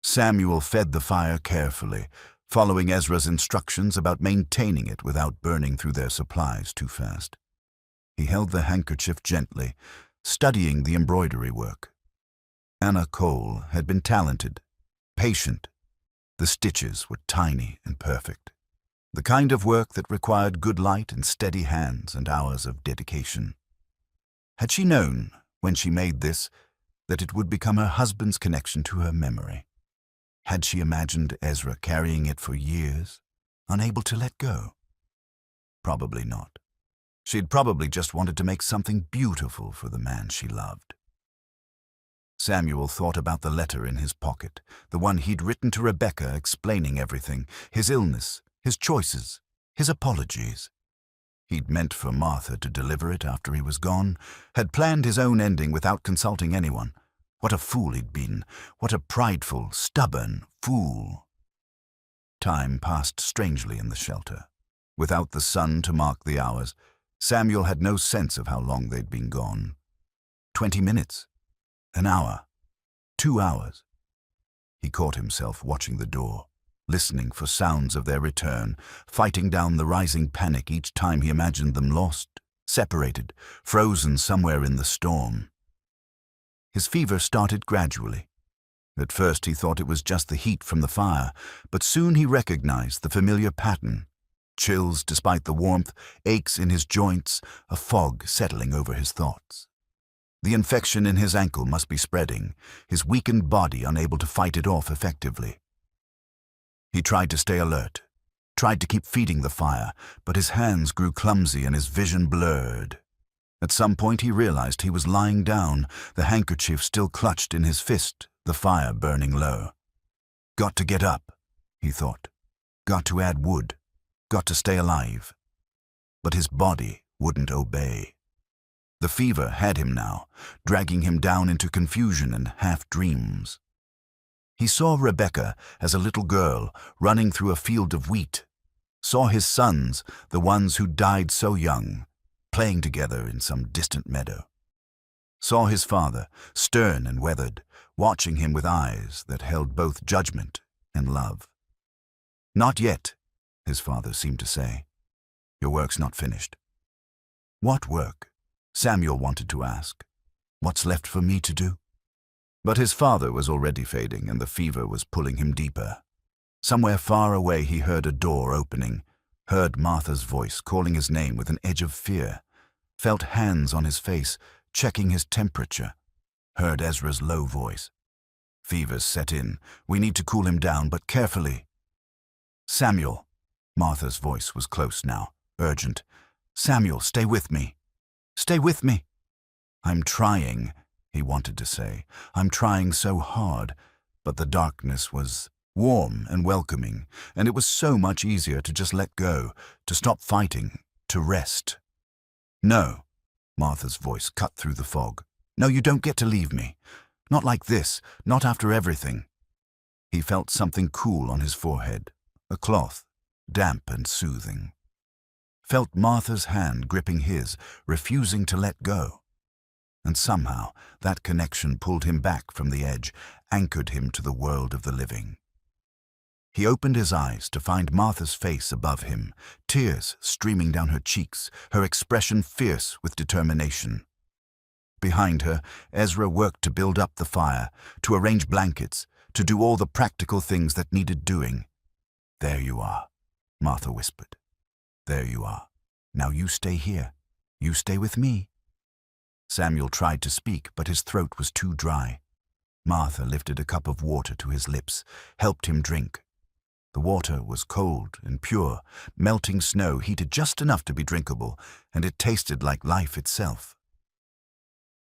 Samuel fed the fire carefully, following Ezra's instructions about maintaining it without burning through their supplies too fast. He held the handkerchief gently, studying the embroidery work. Ezra Cole had been talented, patient. The stitches were tiny and perfect. The kind of work that required good light and steady hands and hours of dedication. Had she known, when she made this, that it would become her husband's connection to her memory? Had she imagined Ezra carrying it for years, unable to let go? Probably not. She'd probably just wanted to make something beautiful for the man she loved. Samuel thought about the letter in his pocket, the one he'd written to Rebecca explaining everything, his illness, his choices, his apologies. He'd meant for Martha to deliver it after he was gone, had planned his own ending without consulting anyone. What a fool he'd been, what a prideful, stubborn fool. Time passed strangely in the shelter. Without the sun to mark the hours, Samuel had no sense of how long they'd been gone. 20 minutes, an hour, 2 hours. He caught himself watching the door, listening for sounds of their return, fighting down the rising panic each time he imagined them lost, separated, frozen somewhere in the storm. His fever started gradually. At first he thought it was just the heat from the fire, but soon he recognized the familiar pattern. Chills despite the warmth, aches in his joints, a fog settling over his thoughts. The infection in his ankle must be spreading, his weakened body unable to fight it off effectively. He tried to stay alert, tried to keep feeding the fire, but his hands grew clumsy and his vision blurred. At some point he realized he was lying down, the handkerchief still clutched in his fist, the fire burning low. Got to get up, he thought. Got to add wood. Got to stay alive. But his body wouldn't obey. The fever had him now, dragging him down into confusion and half-dreams. He saw Rebecca as a little girl running through a field of wheat, saw his sons, the ones who died so young, playing together in some distant meadow. Saw his father, stern and weathered, watching him with eyes that held both judgment and love. "Not yet," his father seemed to say. "Your work's not finished." What work? Samuel wanted to ask. What's left for me to do? But his father was already fading, and the fever was pulling him deeper. Somewhere far away he heard a door opening, heard Martha's voice calling his name with an edge of fear, felt hands on his face, checking his temperature, heard Ezra's low voice. "Fever's set in. We need to cool him down, but carefully." "Samuel." Martha's voice was close now, urgent. "Samuel, stay with me. Stay with me." "I'm trying," he wanted to say. "I'm trying so hard." But the darkness was warm and welcoming, and it was so much easier to just let go, to stop fighting, to rest. "No," Martha's voice cut through the fog. "No, you don't get to leave me. Not like this, not after everything." He felt something cool on his forehead, a cloth, damp and soothing. Felt Martha's hand gripping his, refusing to let go. And somehow that connection pulled him back from the edge, anchored him to the world of the living. He opened his eyes to find Martha's face above him, tears streaming down her cheeks, her expression fierce with determination. Behind her, Ezra worked to build up the fire, to arrange blankets, to do all the practical things that needed doing. "There you are," Martha whispered. "There you are. Now you stay here. You stay with me." Samuel tried to speak, but his throat was too dry. Martha lifted a cup of water to his lips, helped him drink. The water was cold and pure, melting snow heated just enough to be drinkable, and it tasted like life itself.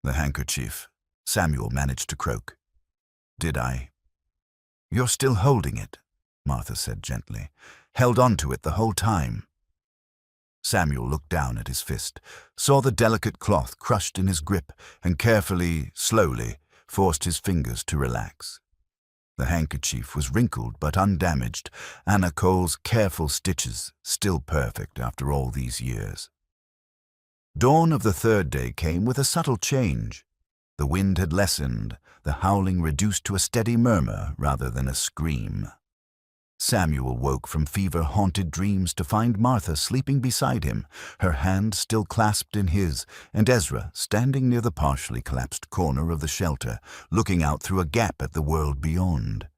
"The handkerchief," Samuel managed to croak. "Did I?" "You're still holding it," Martha said gently. "Held on to it the whole time." Samuel looked down at his fist, saw the delicate cloth crushed in his grip, and carefully, slowly, forced his fingers to relax. The handkerchief was wrinkled but undamaged, Anna Cole's careful stitches still perfect after all these years. Dawn of the third day came with a subtle change. The wind had lessened, the howling reduced to a steady murmur rather than a scream. Samuel woke from fever-haunted dreams to find Martha sleeping beside him, her hand still clasped in his, and Ezra standing near the partially collapsed corner of the shelter, looking out through a gap at the world beyond.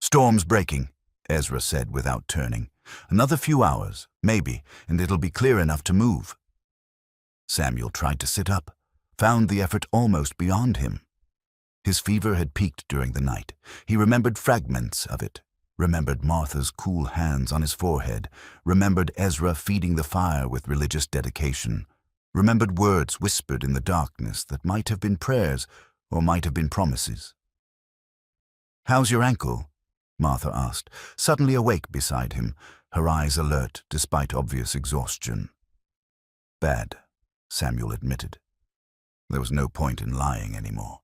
"Storm's breaking," Ezra said without turning. "Another few hours, maybe, and it'll be clear enough to move." Samuel tried to sit up, found the effort almost beyond him. His fever had peaked during the night. He remembered fragments of it. Remembered Martha's cool hands on his forehead, remembered Ezra feeding the fire with religious dedication, remembered words whispered in the darkness that might have been prayers or might have been promises. "How's your ankle?" Martha asked, suddenly awake beside him, her eyes alert despite obvious exhaustion. "Bad," Samuel admitted. There was no point in lying anymore.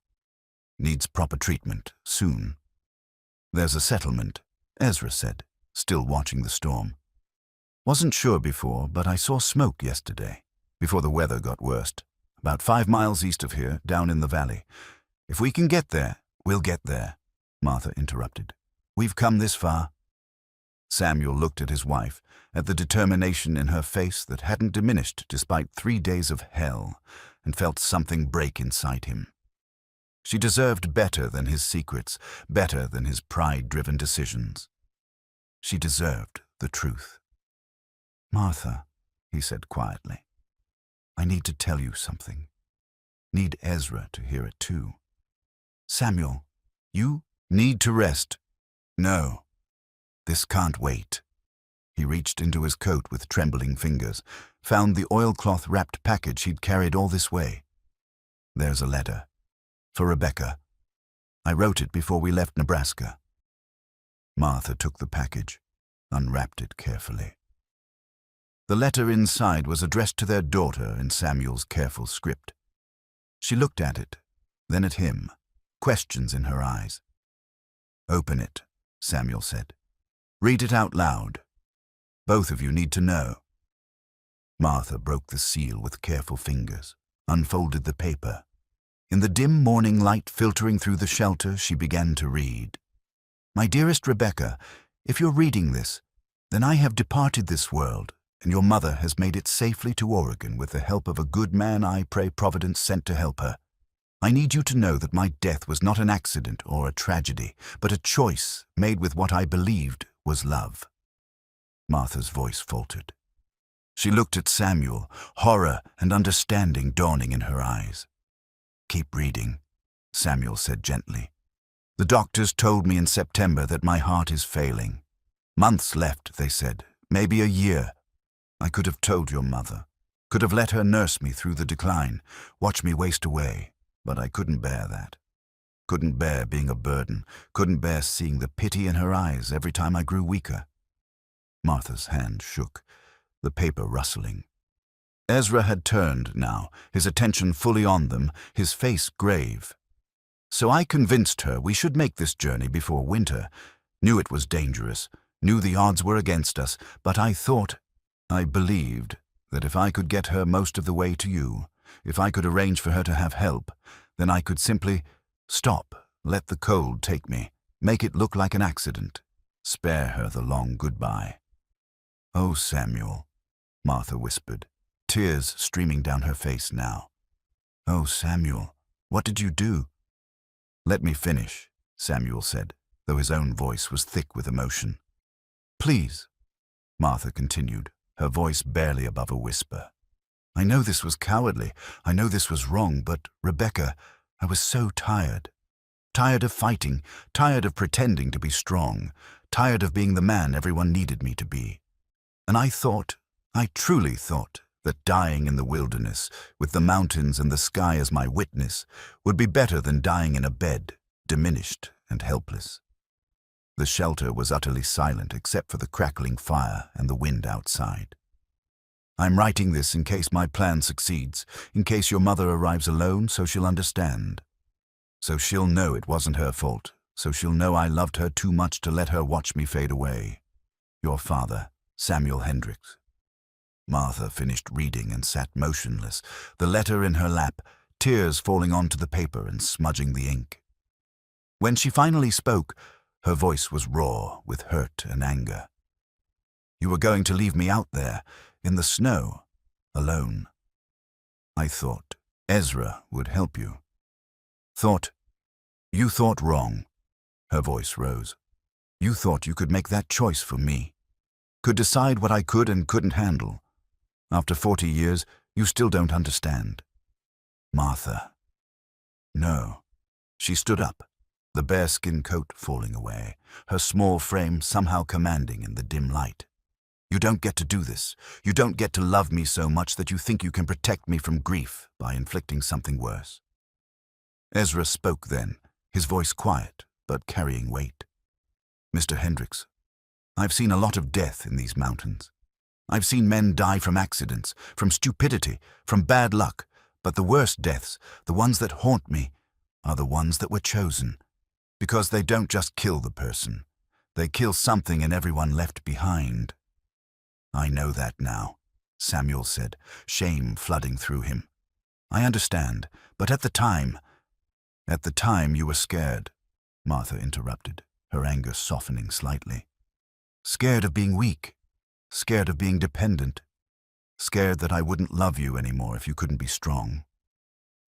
"Needs proper treatment, soon." "There's a settlement," Ezra said, still watching the storm. "Wasn't sure before, but I saw smoke yesterday, before the weather got worse. About 5 miles east of here, down in the valley. If we can get there, we'll get there," Martha interrupted. "We've come this far." Samuel looked at his wife, at the determination in her face that hadn't diminished despite 3 days of hell, and felt something break inside him. She deserved better than his secrets, better than his pride-driven decisions. She deserved the truth. "Martha," he said quietly, "I need to tell you something. Need Ezra to hear it too. Samuel, you need to rest." "No, this can't wait." He reached into his coat with trembling fingers, found the oilcloth-wrapped package he'd carried all this way. "There's a letter. For Rebecca. I wrote it before we left Nebraska." Martha took the package, unwrapped it carefully. The letter inside was addressed to their daughter in Samuel's careful script. She looked at it, then at him, questions in her eyes. "Open it," Samuel said. "Read it out loud. Both of you need to know." Martha broke the seal with careful fingers, unfolded the paper. In the dim morning light filtering through the shelter, she began to read. "My dearest Rebecca, if you're reading this, then I have departed this world, and your mother has made it safely to Oregon with the help of a good man I pray Providence sent to help her. I need you to know that my death was not an accident or a tragedy, but a choice made with what I believed was love." Martha's voice faltered. She looked at Samuel, horror and understanding dawning in her eyes. "Keep reading," Samuel said gently. "The doctors told me in September that my heart is failing. Months left, they said, maybe a year. I could have told your mother, could have let her nurse me through the decline, watch me waste away, but I couldn't bear that. Couldn't bear being a burden, couldn't bear seeing the pity in her eyes every time I grew weaker." Martha's hand shook, the paper rustling. Ezra had turned now, his attention fully on them, his face grave. "So I convinced her we should make this journey before winter. Knew it was dangerous, knew the odds were against us, but I believed that if I could get her most of the way to you, if I could arrange for her to have help, then I could simply stop, let the cold take me, make it look like an accident. Spare her the long goodbye. "Oh, Samuel," Martha whispered, tears streaming down her face now. "Oh, Samuel, what did you do?" "Let me finish," Samuel said, though his own voice was thick with emotion. "Please," Martha continued, her voice barely above a whisper. "I know this was cowardly, I know this was wrong, but, Rebecca, I was so tired. Tired of fighting, tired of pretending to be strong, tired of being the man everyone needed me to be. And I truly thought, that dying in the wilderness, with the mountains and the sky as my witness, would be better than dying in a bed, diminished and helpless." The shelter was utterly silent except for the crackling fire and the wind outside. "I'm writing this in case my plan succeeds, in case your mother arrives alone so she'll understand. So she'll know it wasn't her fault, so she'll know I loved her too much to let her watch me fade away. Your father, Samuel Hendris." Martha finished reading and sat motionless, the letter in her lap, tears falling onto the paper and smudging the ink. When she finally spoke, her voice was raw with hurt and anger. "You were going to leave me out there, in the snow, alone. I thought Ezra would help you. You thought wrong." Her voice rose. "You thought you could make that choice for me, could decide what I could and couldn't handle. After 40 years, you still don't understand." "Martha." "No." She stood up, the bearskin coat falling away, her small frame somehow commanding in the dim light. "You don't get to do this. You don't get to love me so much that you think you can protect me from grief by inflicting something worse." Ezra spoke then, his voice quiet but carrying weight. "Mr. Hendris, I've seen a lot of death in these mountains. I've seen men die from accidents, from stupidity, from bad luck, but the worst deaths, the ones that haunt me, are the ones that were chosen. Because they don't just kill the person. They kill something in everyone left behind." "I know that now," Samuel said, shame flooding through him. "I understand, but at the time you were scared," Martha interrupted, her anger softening slightly. "Scared of being weak, scared of being dependent, scared that I wouldn't love you anymore if you couldn't be strong."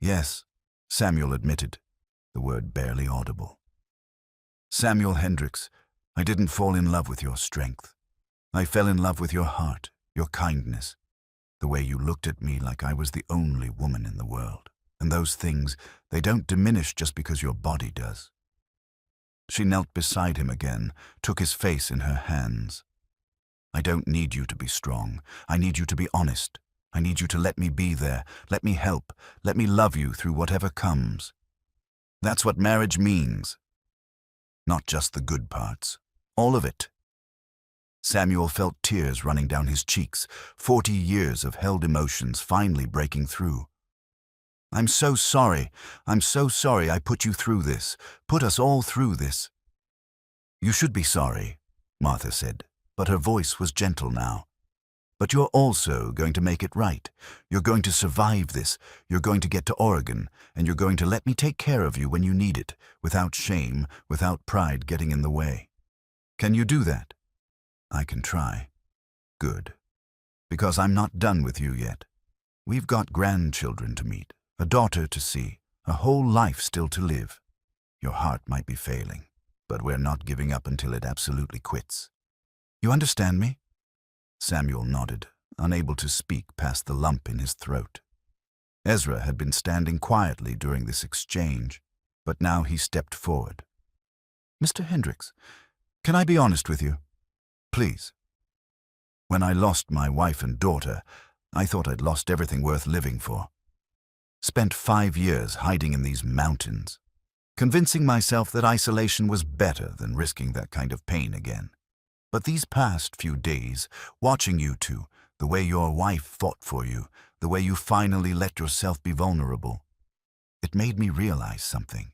"Yes," Samuel admitted, the word barely audible. "Samuel Hendris, I didn't fall in love with your strength. I fell in love with your heart, your kindness, the way you looked at me like I was the only woman in the world. And those things, they don't diminish just because your body does." She knelt beside him again, took his face in her hands. "I don't need you to be strong. I need you to be honest. I need you to let me be there, let me help, let me love you through whatever comes. That's what marriage means. Not just the good parts, all of it." Samuel felt tears running down his cheeks, 40 years of held emotions finally breaking through. I'm so sorry I put you through this, put us all through this." "You should be sorry," Martha said, but her voice was gentle now. "But you're also going to make it right. You're going to survive this. You're going to get to Oregon, and you're going to let me take care of you when you need it, without shame, without pride getting in the way. Can you do that?" "I can try." "Good. Because I'm not done with you yet. We've got grandchildren to meet, a daughter to see, a whole life still to live. Your heart might be failing, but we're not giving up until it absolutely quits. You understand me?" Samuel nodded, unable to speak past the lump in his throat. Ezra had been standing quietly during this exchange, but now he stepped forward. "Mr. Hendris, can I be honest with you? Please. When I lost my wife and daughter, I thought I'd lost everything worth living for. Spent 5 years hiding in these mountains, convincing myself that isolation was better than risking that kind of pain again. But these past few days, watching you two, the way your wife fought for you, the way you finally let yourself be vulnerable, it made me realize something."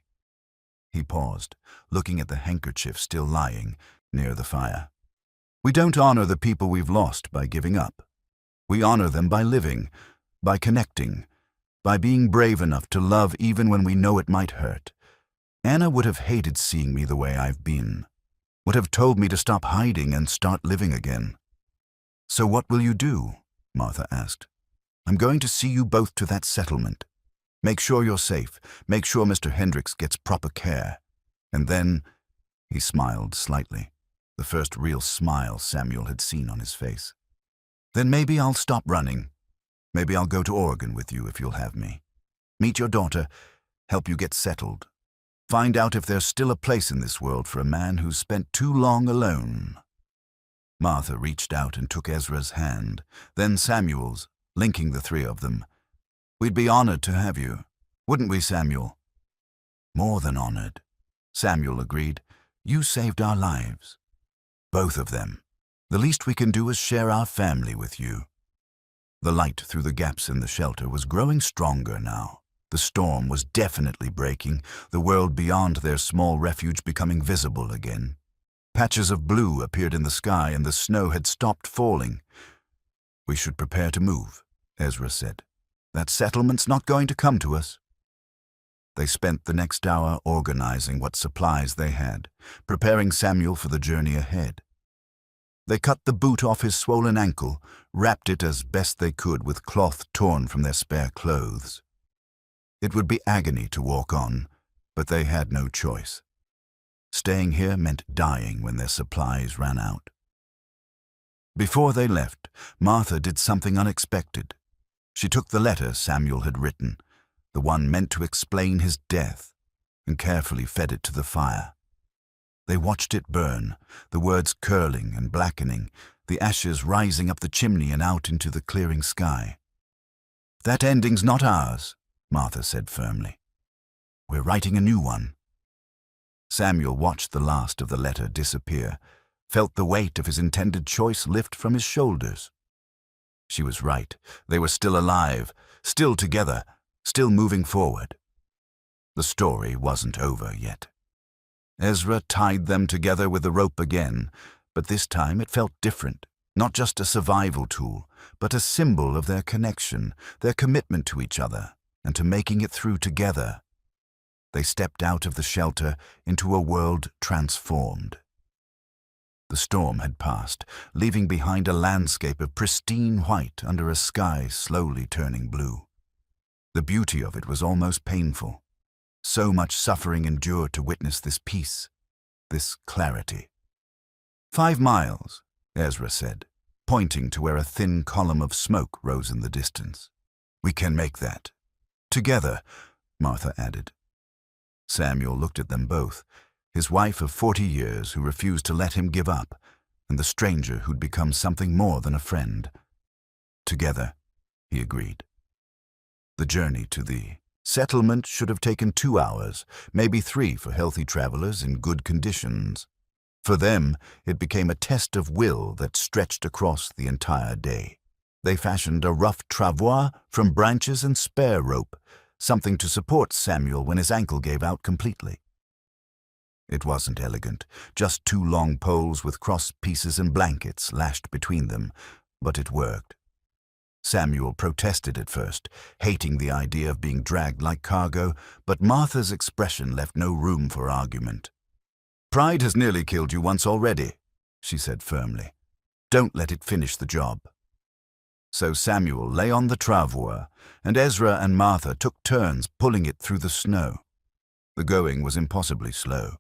He paused, looking at the handkerchief still lying near the fire. "We don't honor the people we've lost by giving up. We honor them by living, by connecting, by being brave enough to love even when we know it might hurt. Anna would have hated seeing me the way I've been. would have told me to stop hiding and start living again. So what will you do? Martha asked. I'm going to see you both to that settlement. Make sure you're safe. Make sure Mr. Hendrix gets proper care. And then, he smiled slightly, the first real smile Samuel had seen on his face. Then maybe I'll stop running. Maybe I'll go to Oregon with you if you'll have me. Meet your daughter, help you get settled. Find out if there's still a place in this world for a man who's spent too long alone. Martha reached out and took Ezra's hand, then Samuel's, linking the three of them. We'd be honored to have you, wouldn't we, Samuel? More than honored, Samuel agreed. You saved our lives. Both of them. The least we can do is share our family with you. The light through the gaps in the shelter was growing stronger now. The storm was definitely breaking, the world beyond their small refuge becoming visible again. Patches of blue appeared in the sky and the snow had stopped falling. We should prepare to move, Ezra said. That settlement's not going to come to us. They spent the next hour organizing what supplies they had, preparing Samuel for the journey ahead. They cut the boot off his swollen ankle, wrapped it as best they could with cloth torn from their spare clothes. It would be agony to walk on, but they had no choice. Staying here meant dying when their supplies ran out. Before they left, Martha did something unexpected. She took the letter Samuel had written, the one meant to explain his death, and carefully fed it to the fire. They watched it burn, the words curling and blackening, the ashes rising up the chimney and out into the clearing sky. That ending's not ours, Martha said firmly. We're writing a new one. Samuel watched the last of the letter disappear, felt the weight of his intended choice lift from his shoulders. She was right. They were still alive, still together, still moving forward. The story wasn't over yet. Ezra tied them together with the rope again, but this time it felt different. Not just a survival tool, but a symbol of their connection, their commitment to each other, and to making it through together. They stepped out of the shelter into a world transformed. The storm had passed, leaving behind a landscape of pristine white under a sky slowly turning blue. The beauty of it was almost painful. So much suffering endured to witness this peace, this clarity. 5 miles, Ezra said, pointing to where a thin column of smoke rose in the distance. We can make that. Together, Martha added. Samuel looked at them both, his wife of 40 years who refused to let him give up, and the stranger who'd become something more than a friend. Together, he agreed. The journey to the settlement should have taken 2 hours, maybe 3 for healthy travelers in good conditions. For them, it became a test of will that stretched across the entire day. They fashioned a rough travois from branches and spare rope, something to support Samuel when his ankle gave out completely. It wasn't elegant, just 2 long poles with cross pieces and blankets lashed between them, but it worked. Samuel protested at first, hating the idea of being dragged like cargo, but Martha's expression left no room for argument. Pride has nearly killed you once already, she said firmly. Don't let it finish the job. So Samuel lay on the travois, and Ezra and Martha took turns pulling it through the snow. The going was impossibly slow.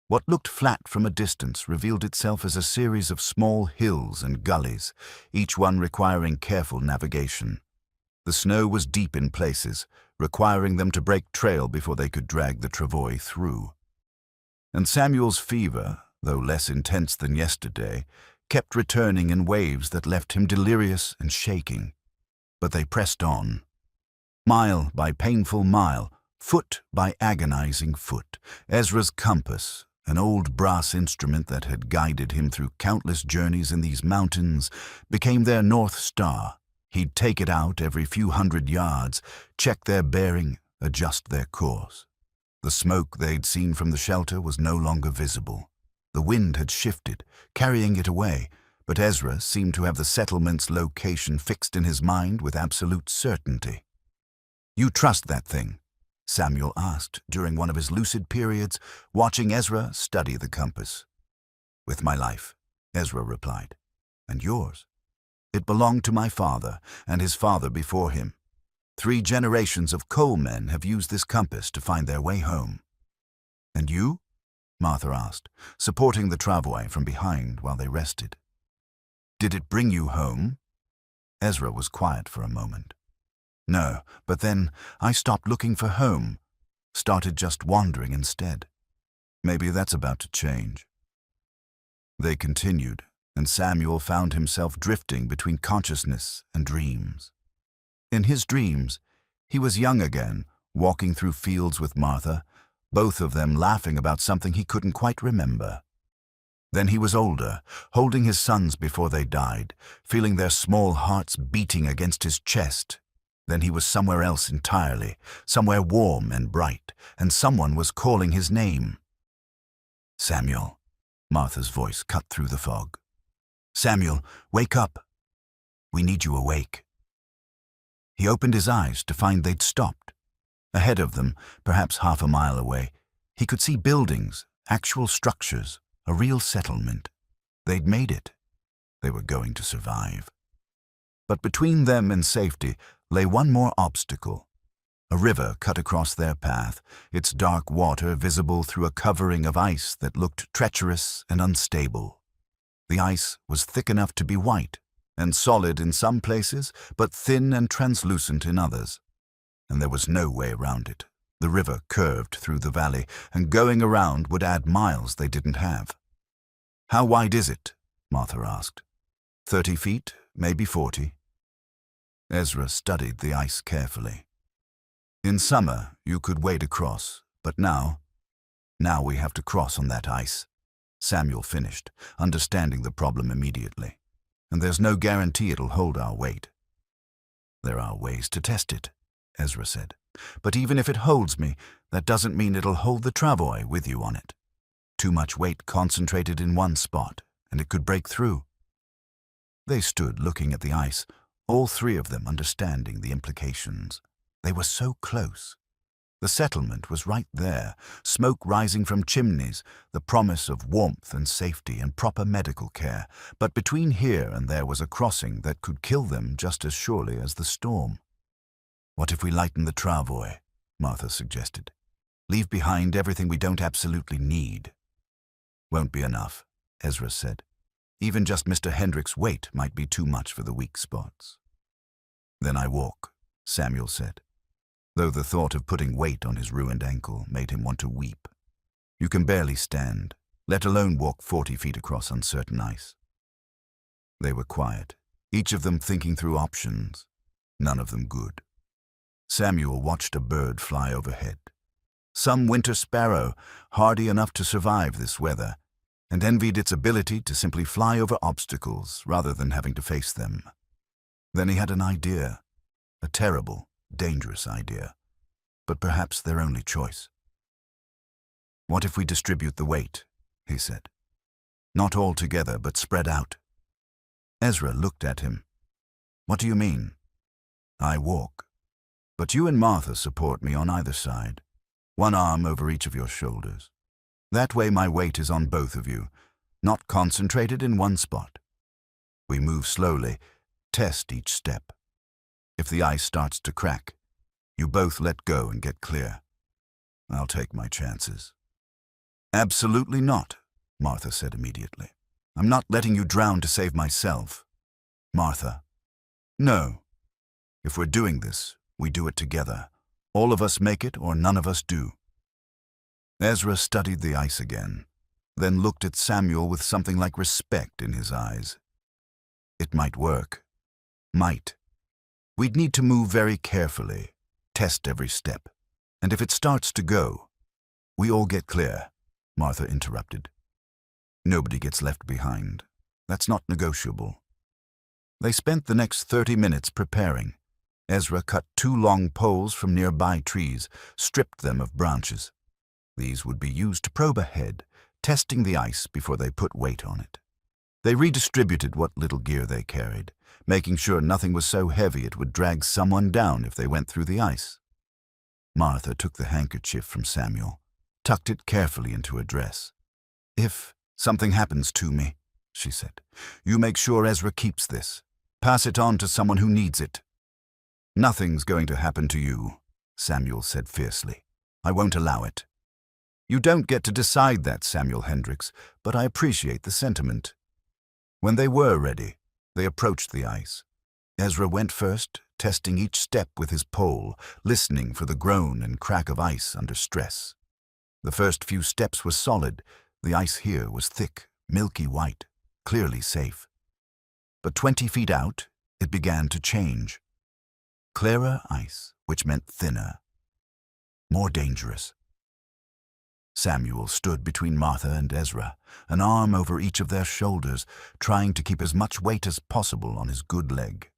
What looked flat from a distance revealed itself as a series of small hills and gullies, each one requiring careful navigation. The snow was deep in places, requiring them to break trail before they could drag the travois through. And Samuel's fever, though less intense than yesterday, kept returning in waves that left him delirious and shaking. But they pressed on. Mile by painful mile, foot by agonizing foot, Ezra's compass, an old brass instrument that had guided him through countless journeys in these mountains, became their North Star. He'd take it out every few hundred yards, check their bearing, adjust their course. The smoke they'd seen from the shelter was no longer visible. The wind had shifted, carrying it away, but Ezra seemed to have the settlement's location fixed in his mind with absolute certainty. You trust that thing? Samuel asked during one of his lucid periods, watching Ezra study the compass. "With my life," Ezra replied. "And yours?" "It belonged to my father and his father before him. 3 generations of Cole men have used this compass to find their way home." "And you?" Martha asked, supporting the travois from behind while they rested. "Did it bring you home?" Ezra was quiet for a moment. "No, but then I stopped looking for home, started just wandering instead. Maybe that's about to change." They continued, and Samuel found himself drifting between consciousness and dreams. In his dreams, he was young again, walking through fields with Martha, both of them laughing about something he couldn't quite remember. Then he was older, holding his sons before they died, feeling their small hearts beating against his chest. Then he was somewhere else entirely, somewhere warm and bright, and someone was calling his name. "Samuel," Martha's voice cut through the fog. "Samuel, wake up. We need you awake." He opened his eyes to find they'd stopped. Ahead of them, perhaps half a mile away, he could see buildings, actual structures, a real settlement. They'd made it. They were going to survive. But between them and safety lay one more obstacle. A river cut across their path, its dark water visible through a covering of ice that looked treacherous and unstable. The ice was thick enough to be white, and solid in some places, but thin and translucent in others. And there was no way around it. The river curved through the valley, and going around would add miles they didn't have. "How wide is it?" Martha asked. 30 feet, maybe 40. Ezra studied the ice carefully. "In summer, you could wade across, but now we have to cross on that ice," Samuel finished, understanding the problem immediately. "And there's no guarantee it'll hold our weight." "There are ways to test it," Ezra said. "But even if it holds me, that doesn't mean it'll hold the travois with you on it. Too much weight concentrated in one spot, and it could break through." They stood looking at the ice, all 3 of them understanding the implications. They were so close. The settlement was right there, smoke rising from chimneys, the promise of warmth and safety and proper medical care. But between here and there was a crossing that could kill them just as surely as the storm. "What if we lighten the travois?" Martha suggested. "Leave behind everything we don't absolutely need." "Won't be enough," Ezra said. "Even just Mr. Hendricks' weight might be too much for the weak spots." "Then I walk," Samuel said, though the thought of putting weight on his ruined ankle made him want to weep. "You can barely stand, let alone walk 40 feet across uncertain ice." They were quiet, each of them thinking through options, none of them good. Samuel watched a bird fly overhead. Some winter sparrow, hardy enough to survive this weather, and envied its ability to simply fly over obstacles rather than having to face them. Then he had an idea, a terrible, dangerous idea, but perhaps their only choice. "What if we distribute the weight?" he said. "Not all together, but spread out." Ezra looked at him. "What do you mean?" "I walk. But you and Martha support me on either side, one arm over each of your shoulders. That way my weight is on both of you, not concentrated in one spot. We move slowly, test each step. If the ice starts to crack, you both let go and get clear. I'll take my chances." "Absolutely not," Martha said immediately. "I'm not letting you drown to save myself." "Martha." "No. If we're doing this, we do it together. All of us make it or none of us do." Ezra studied the ice again, then looked at Samuel with something like respect in his eyes. "It might work. Might. We'd need to move very carefully, test every step. And if it starts to go..." "We all get clear," Martha interrupted. "Nobody gets left behind. That's not negotiable." They spent the next 30 minutes preparing. Ezra cut 2 long poles from nearby trees, stripped them of branches. These would be used to probe ahead, testing the ice before they put weight on it. They redistributed what little gear they carried, making sure nothing was so heavy it would drag someone down if they went through the ice. Martha took the handkerchief from Samuel, tucked it carefully into her dress. If "Something happens to me," she said. "You make sure Ezra keeps this. Pass it on to someone who needs it." "Nothing's going to happen to you," Samuel said fiercely. "I won't allow it." "You don't get to decide that, Samuel Hendris, but I appreciate the sentiment." When they were ready, they approached the ice. Ezra went first, testing each step with his pole, listening for the groan and crack of ice under stress. The first few steps were solid. The ice here was thick, milky white, clearly safe. But 20 feet out, it began to change. Clearer ice, which meant thinner, more dangerous. Samuel stood between Martha and Ezra, an arm over each of their shoulders, trying to keep as much weight as possible on his good leg.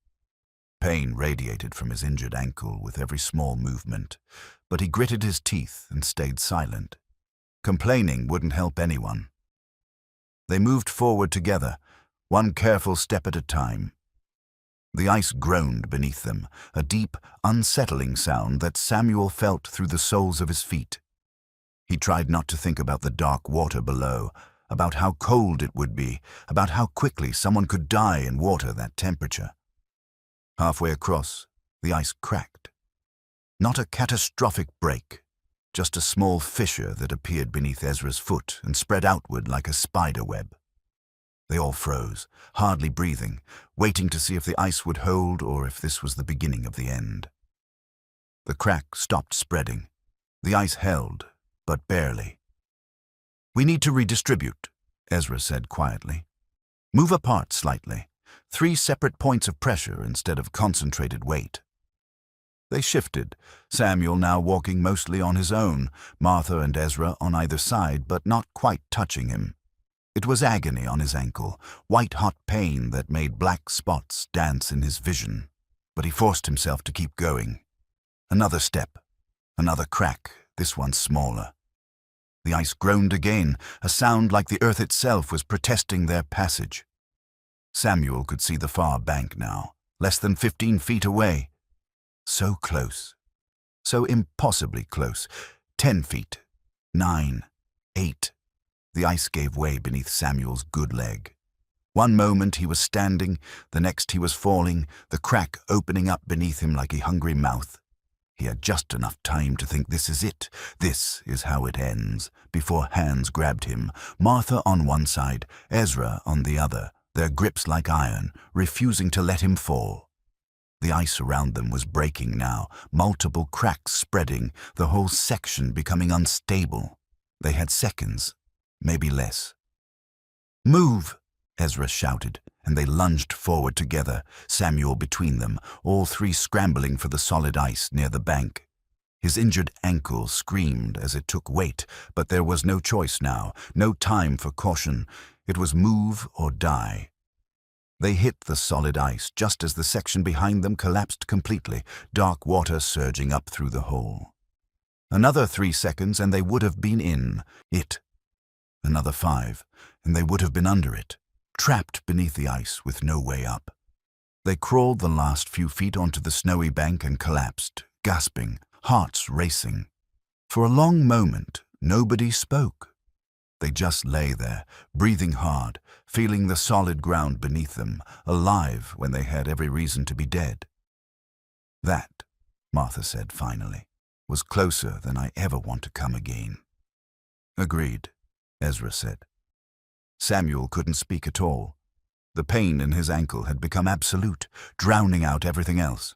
Pain radiated from his injured ankle with every small movement, but he gritted his teeth and stayed silent. Complaining wouldn't help anyone. They moved forward together, one careful step at a time. The ice groaned beneath them, a deep, unsettling sound that Samuel felt through the soles of his feet. He tried not to think about the dark water below, about how cold it would be, about how quickly someone could die in water that temperature. Halfway across, the ice cracked. Not a catastrophic break, just a small fissure that appeared beneath Ezra's foot and spread outward like a spider web. They all froze, hardly breathing, waiting to see if the ice would hold or if this was the beginning of the end. The crack stopped spreading. The ice held, but barely. "We need to redistribute," Ezra said quietly. "Move apart slightly. 3 separate points of pressure instead of concentrated weight." They shifted, Samuel now walking mostly on his own, Martha and Ezra on either side, but not quite touching him. It was agony on his ankle, white-hot pain that made black spots dance in his vision. But he forced himself to keep going. Another step, another crack, this one smaller. The ice groaned again, a sound like the earth itself was protesting their passage. Samuel could see the far bank now, less than 15 feet away. So close, so impossibly close. 10 feet, 9, 8. The ice gave way beneath Samuel's good leg. One moment he was standing, the next he was falling, the crack opening up beneath him like a hungry mouth. He had just enough time to think this is it, this is how it ends, before hands grabbed him, Martha on one side, Ezra on the other, their grips like iron, refusing to let him fall. The ice around them was breaking now, multiple cracks spreading, the whole section becoming unstable. They had seconds, maybe less. "Move!" Ezra shouted, and they lunged forward together, Samuel between them, all 3 scrambling for the solid ice near the bank. His injured ankle screamed as it took weight, but there was no choice now, no time for caution. It was move or die. They hit the solid ice just as the section behind them collapsed completely, dark water surging up through the hole. Another 3 seconds and they would have been in it. Another 5, and they would have been under it, trapped beneath the ice with no way up. They crawled the last few feet onto the snowy bank and collapsed, gasping, hearts racing. For a long moment, nobody spoke. They just lay there, breathing hard, feeling the solid ground beneath them, alive when they had every reason to be dead. "That," Martha said finally, "was closer than I ever want to come again." "Agreed," Ezra said. Samuel couldn't speak at all. The pain in his ankle had become absolute, drowning out everything else.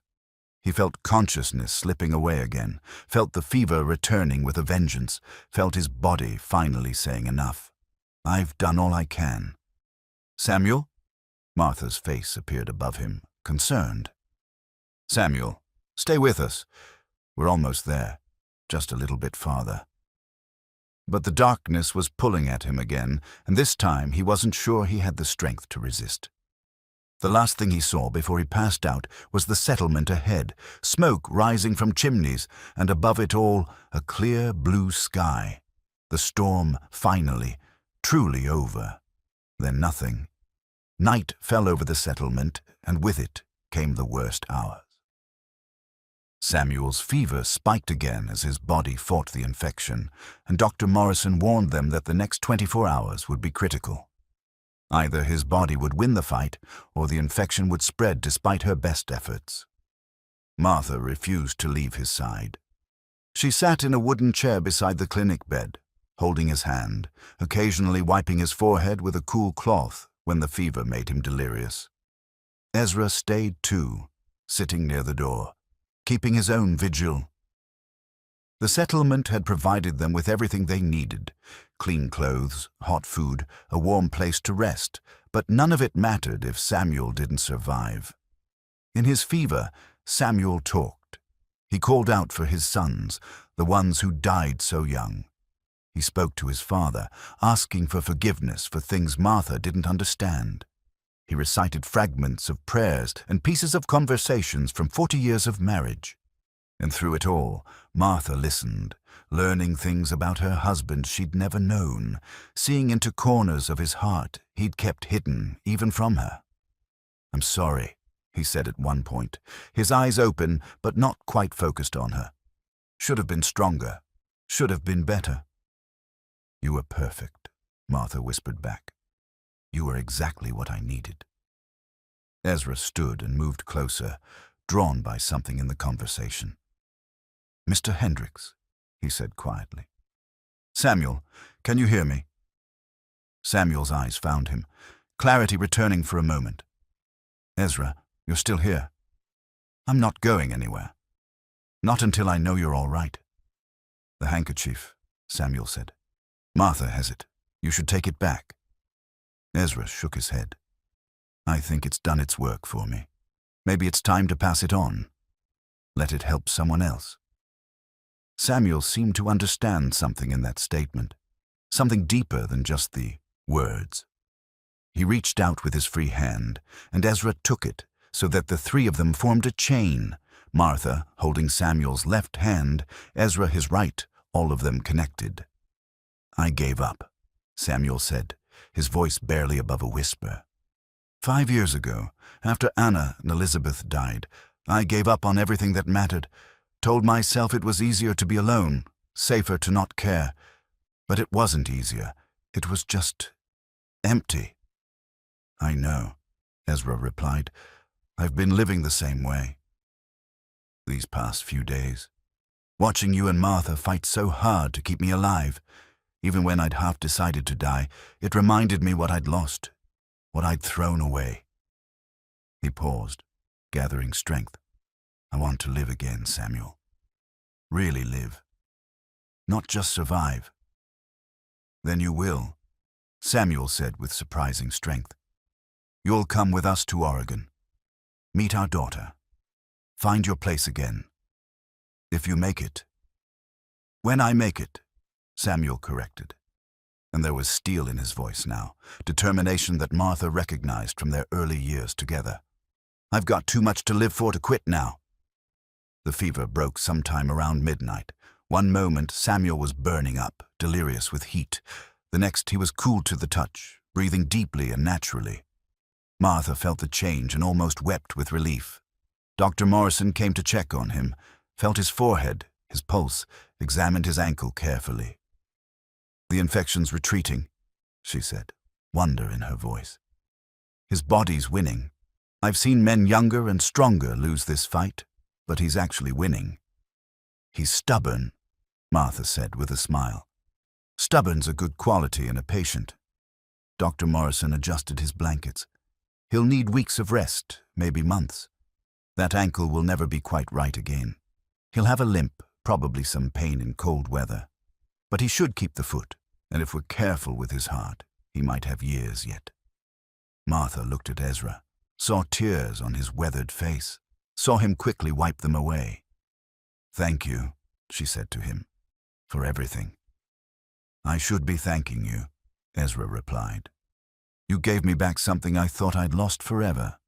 He felt consciousness slipping away again, felt the fever returning with a vengeance, felt his body finally saying enough. "I've done all I can." "Samuel?" Martha's face appeared above him, concerned. "Samuel, stay with us. We're almost there, just a little bit farther." But the darkness was pulling at him again, and this time he wasn't sure he had the strength to resist. The last thing he saw before he passed out was the settlement ahead, smoke rising from chimneys, and above it all a clear blue sky. The storm finally, truly over. Then nothing. Night fell over the settlement, and with it came the worst hours. Samuel's fever spiked again as his body fought the infection, and Dr. Morrison warned them that the next 24 hours would be critical. Either his body would win the fight, or the infection would spread despite her best efforts. Martha refused to leave his side. She sat in a wooden chair beside the clinic bed, holding his hand, occasionally wiping his forehead with a cool cloth when the fever made him delirious. Ezra stayed too, sitting near the door, keeping his own vigil. The settlement had provided them with everything they needed: clean clothes, hot food, a warm place to rest, but none of it mattered if Samuel didn't survive. In his fever, Samuel talked. He called out for his sons, the ones who died so young. He spoke to his father, asking for forgiveness for things Martha didn't understand. He recited fragments of prayers and pieces of conversations from 40 years of marriage. And through it all, Martha listened, learning things about her husband she'd never known, seeing into corners of his heart he'd kept hidden even from her. "I'm sorry," he said at one point, his eyes open but not quite focused on her. "Should have been stronger. Should have been better." "You were perfect," Martha whispered back. "You were exactly what I needed." Ezra stood and moved closer, drawn by something in the conversation. "Mr. Hendris," he said quietly. "Samuel, can you hear me?" Samuel's eyes found him, clarity returning for a moment. "Ezra, you're still here." "I'm not going anywhere. Not until I know you're all right." "The handkerchief," Samuel said. "Martha has it. You should take it back." Ezra shook his head. "I think it's done its work for me. Maybe it's time to pass it on. Let it help someone else." Samuel seemed to understand something in that statement, something deeper than just the words. He reached out with his free hand, and Ezra took it, so that the three of them formed a chain, Martha holding Samuel's left hand, Ezra his right, all of them connected. "I gave up," Samuel said, his voice barely above a whisper. 5 years ago, after Anna and Elizabeth died, I gave up on everything that mattered, told myself it was easier to be alone, safer to not care. But it wasn't easier. It was just empty." "I know," Ezra replied. "I've been living the same way. These past few days, watching you and Martha fight so hard to keep me alive, even when I'd half decided to die, it reminded me what I'd lost, what I'd thrown away." He paused, gathering strength. "I want to live again, Samuel. Really live. Not just survive." "Then you will," Samuel said with surprising strength. "You'll come with us to Oregon. Meet our daughter. Find your place again. If you make it." "When I make it," Samuel corrected. And there was steel in his voice now, determination that Martha recognized from their early years together. "I've got too much to live for to quit now." The fever broke sometime around midnight. One moment Samuel was burning up, delirious with heat. The next he was cool to the touch, breathing deeply and naturally. Martha felt the change and almost wept with relief. Dr. Morrison came to check on him, felt his forehead, his pulse, examined his ankle carefully. "The infection's retreating," she said, wonder in her voice. "His body's winning. I've seen men younger and stronger lose this fight, but he's actually winning." "He's stubborn," Martha said with a smile. "Stubborn's a good quality in a patient." Dr. Morrison adjusted his blankets. "He'll need weeks of rest, maybe months. That ankle will never be quite right again. He'll have a limp, probably some pain in cold weather. But he should keep the foot, and if we're careful with his heart, he might have years yet." Martha looked at Ezra, saw tears on his weathered face, saw him quickly wipe them away. "Thank you," she said to him, "for everything." "I should be thanking you," Ezra replied. "You gave me back something I thought I'd lost forever."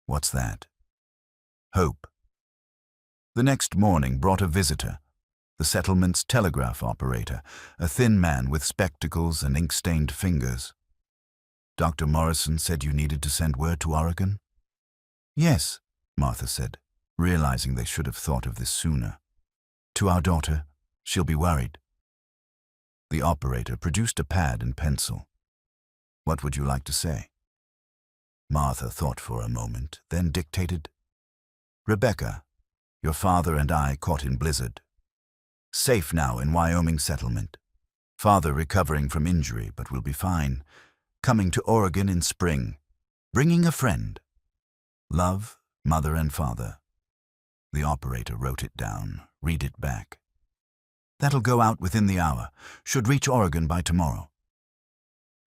"What's that?" "Hope." The next morning brought a visitor, the settlement's telegraph operator, a thin man with spectacles and ink-stained fingers. "Dr. Morrison said you needed to send word to Oregon?" "Yes," Martha said, realizing they should have thought of this sooner. "To our daughter. She'll be worried." The operator produced a pad and pencil. "What would you like to say?" Martha thought for a moment, then dictated, "Rebecca, your father and I caught in blizzard. Safe now in Wyoming settlement. Father recovering from injury, but will be fine. Coming to Oregon in spring. Bringing a friend. Love, mother and father." The operator wrote it down. "Read it back." "That'll go out within the hour. Should reach Oregon by tomorrow."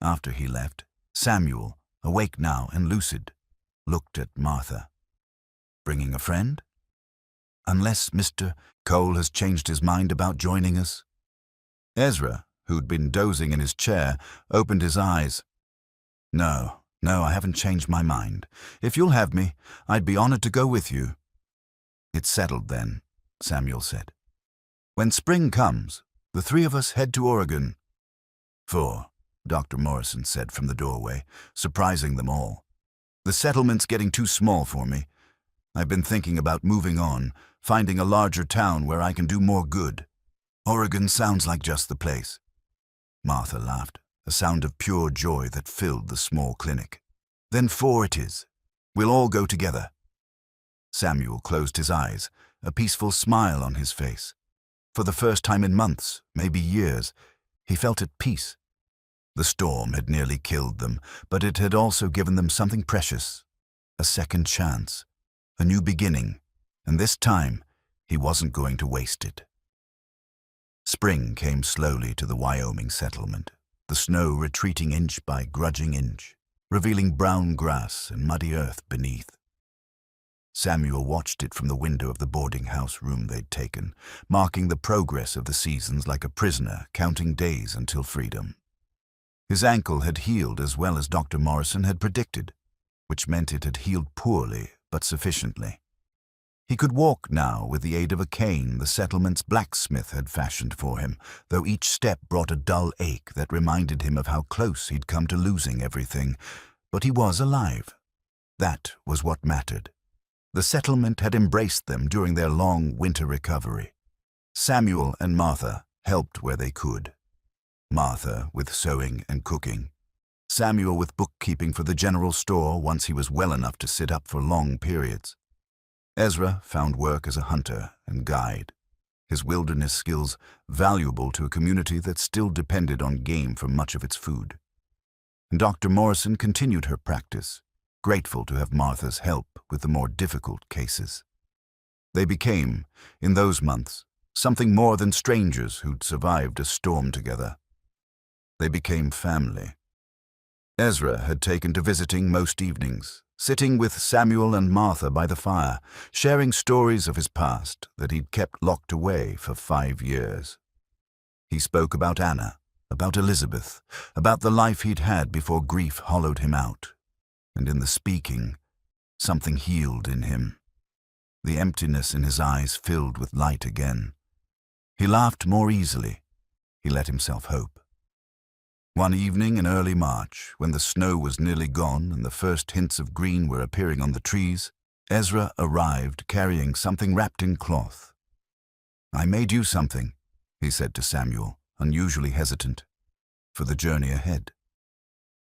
After he left, Samuel, awake now and lucid, looked at Martha. "Bringing a friend? Unless Mr. Cole has changed his mind about joining us?" Ezra, who'd been dozing in his chair, opened his eyes. No, I haven't changed my mind. If you'll have me, I'd be honored to go with you." "It's settled then," Samuel said. "When spring comes, the three of us head to Oregon." "For," Dr. Morrison said from the doorway, surprising them all. "The settlement's getting too small for me. I've been thinking about moving on, finding a larger town where I can do more good. Oregon sounds like just the place." Martha laughed, a sound of pure joy that filled the small clinic. "Then 4 it is. We'll all go together." Samuel closed his eyes, a peaceful smile on his face. For the first time in months, maybe years, he felt at peace. The storm had nearly killed them, but it had also given them something precious, a second chance, a new beginning, and this time he wasn't going to waste it. Spring came slowly to the Wyoming settlement, the snow retreating inch by grudging inch, revealing brown grass and muddy earth beneath. Samuel watched it from the window of the boarding house room they'd taken, marking the progress of the seasons like a prisoner counting days until freedom. His ankle had healed as well as Dr. Morrison had predicted, which meant it had healed poorly but sufficiently. He could walk now with the aid of a cane the settlement's blacksmith had fashioned for him, though each step brought a dull ache that reminded him of how close he'd come to losing everything. But he was alive. That was what mattered. The settlement had embraced them during their long winter recovery. Samuel and Martha helped where they could. Martha with sewing and cooking. Samuel with bookkeeping for the general store once he was well enough to sit up for long periods. Ezra found work as a hunter and guide, his wilderness skills valuable to a community that still depended on game for much of its food. And Dr. Morrison continued her practice, grateful to have Martha's help with the more difficult cases. They became, in those months, something more than strangers who'd survived a storm together. They became family. Ezra had taken to visiting most evenings, sitting with Samuel and Martha by the fire, sharing stories of his past that he'd kept locked away for 5 years. He spoke about Anna, about Elizabeth, about the life he'd had before grief hollowed him out. And in the speaking, something healed in him. The emptiness in his eyes filled with light again. He laughed more easily. He let himself hope. One evening in early March, when the snow was nearly gone and the first hints of green were appearing on the trees, Ezra arrived carrying something wrapped in cloth. "I made you something," he said to Samuel, unusually hesitant, "for the journey ahead."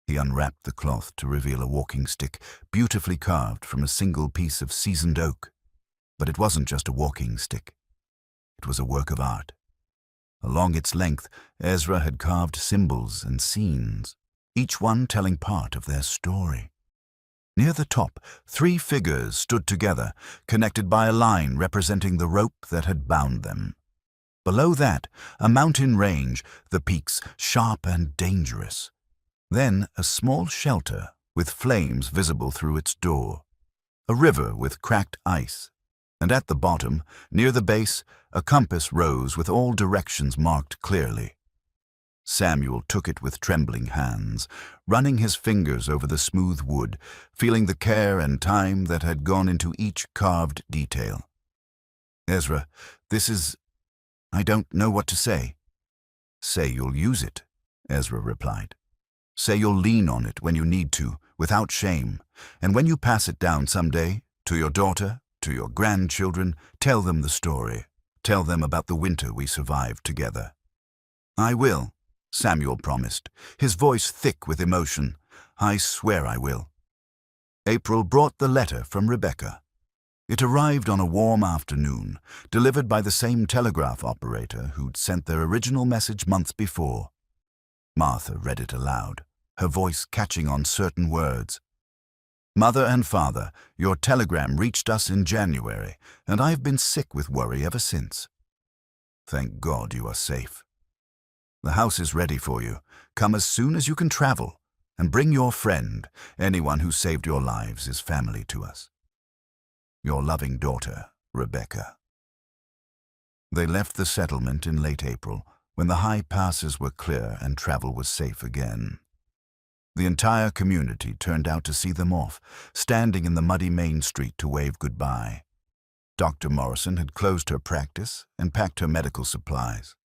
He unwrapped the cloth to reveal a walking stick, beautifully carved from a single piece of seasoned oak. But it wasn't just a walking stick. It was a work of art. Along its length, Ezra had carved symbols and scenes, each one telling part of their story. Near the top, 3 figures stood together, connected by a line representing the rope that had bound them. Below that, a mountain range, the peaks sharp and dangerous. Then a small shelter with flames visible through its door. A river with cracked ice. And at the bottom, near the base, a compass rose with all directions marked clearly. Samuel took it with trembling hands, running his fingers over the smooth wood, feeling the care and time that had gone into each carved detail. "Ezra, I don't know what to say." "Say you'll use it," Ezra replied. "Say you'll lean on it when you need to, without shame, and when you pass it down someday, to your daughter, To your grandchildren, tell them the story. Tell them about the winter we survived together." "I will," Samuel promised, his voice thick with emotion. "I swear I will." April brought the letter from Rebecca. It arrived on a warm afternoon, delivered by the same telegraph operator who'd sent their original message months before. Martha read it aloud, her voice catching on certain words. "Mother and Father, your telegram reached us in January, and I've been sick with worry ever since. Thank God you are safe. The house is ready for you. Come as soon as you can travel, and bring your friend. Anyone who saved your lives is family to us. Your loving daughter, Rebecca." They left the settlement in late April, when the high passes were clear and travel was safe again. The entire community turned out to see them off, standing in the muddy main street to wave goodbye. Dr. Morrison had closed her practice and packed her medical supplies.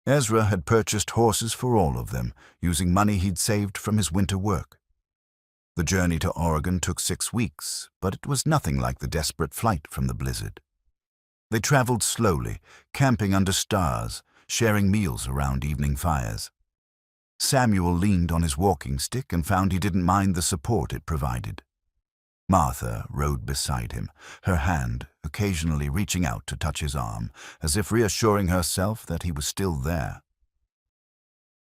Ezra had purchased horses for all of them, using money he'd saved from his winter work. The journey to Oregon took 6 weeks, but it was nothing like the desperate flight from the blizzard. They traveled slowly, camping under stars, sharing meals around evening fires. Samuel leaned on his walking stick and found he didn't mind the support it provided. Martha rode beside him, her hand occasionally reaching out to touch his arm, as if reassuring herself that he was still there.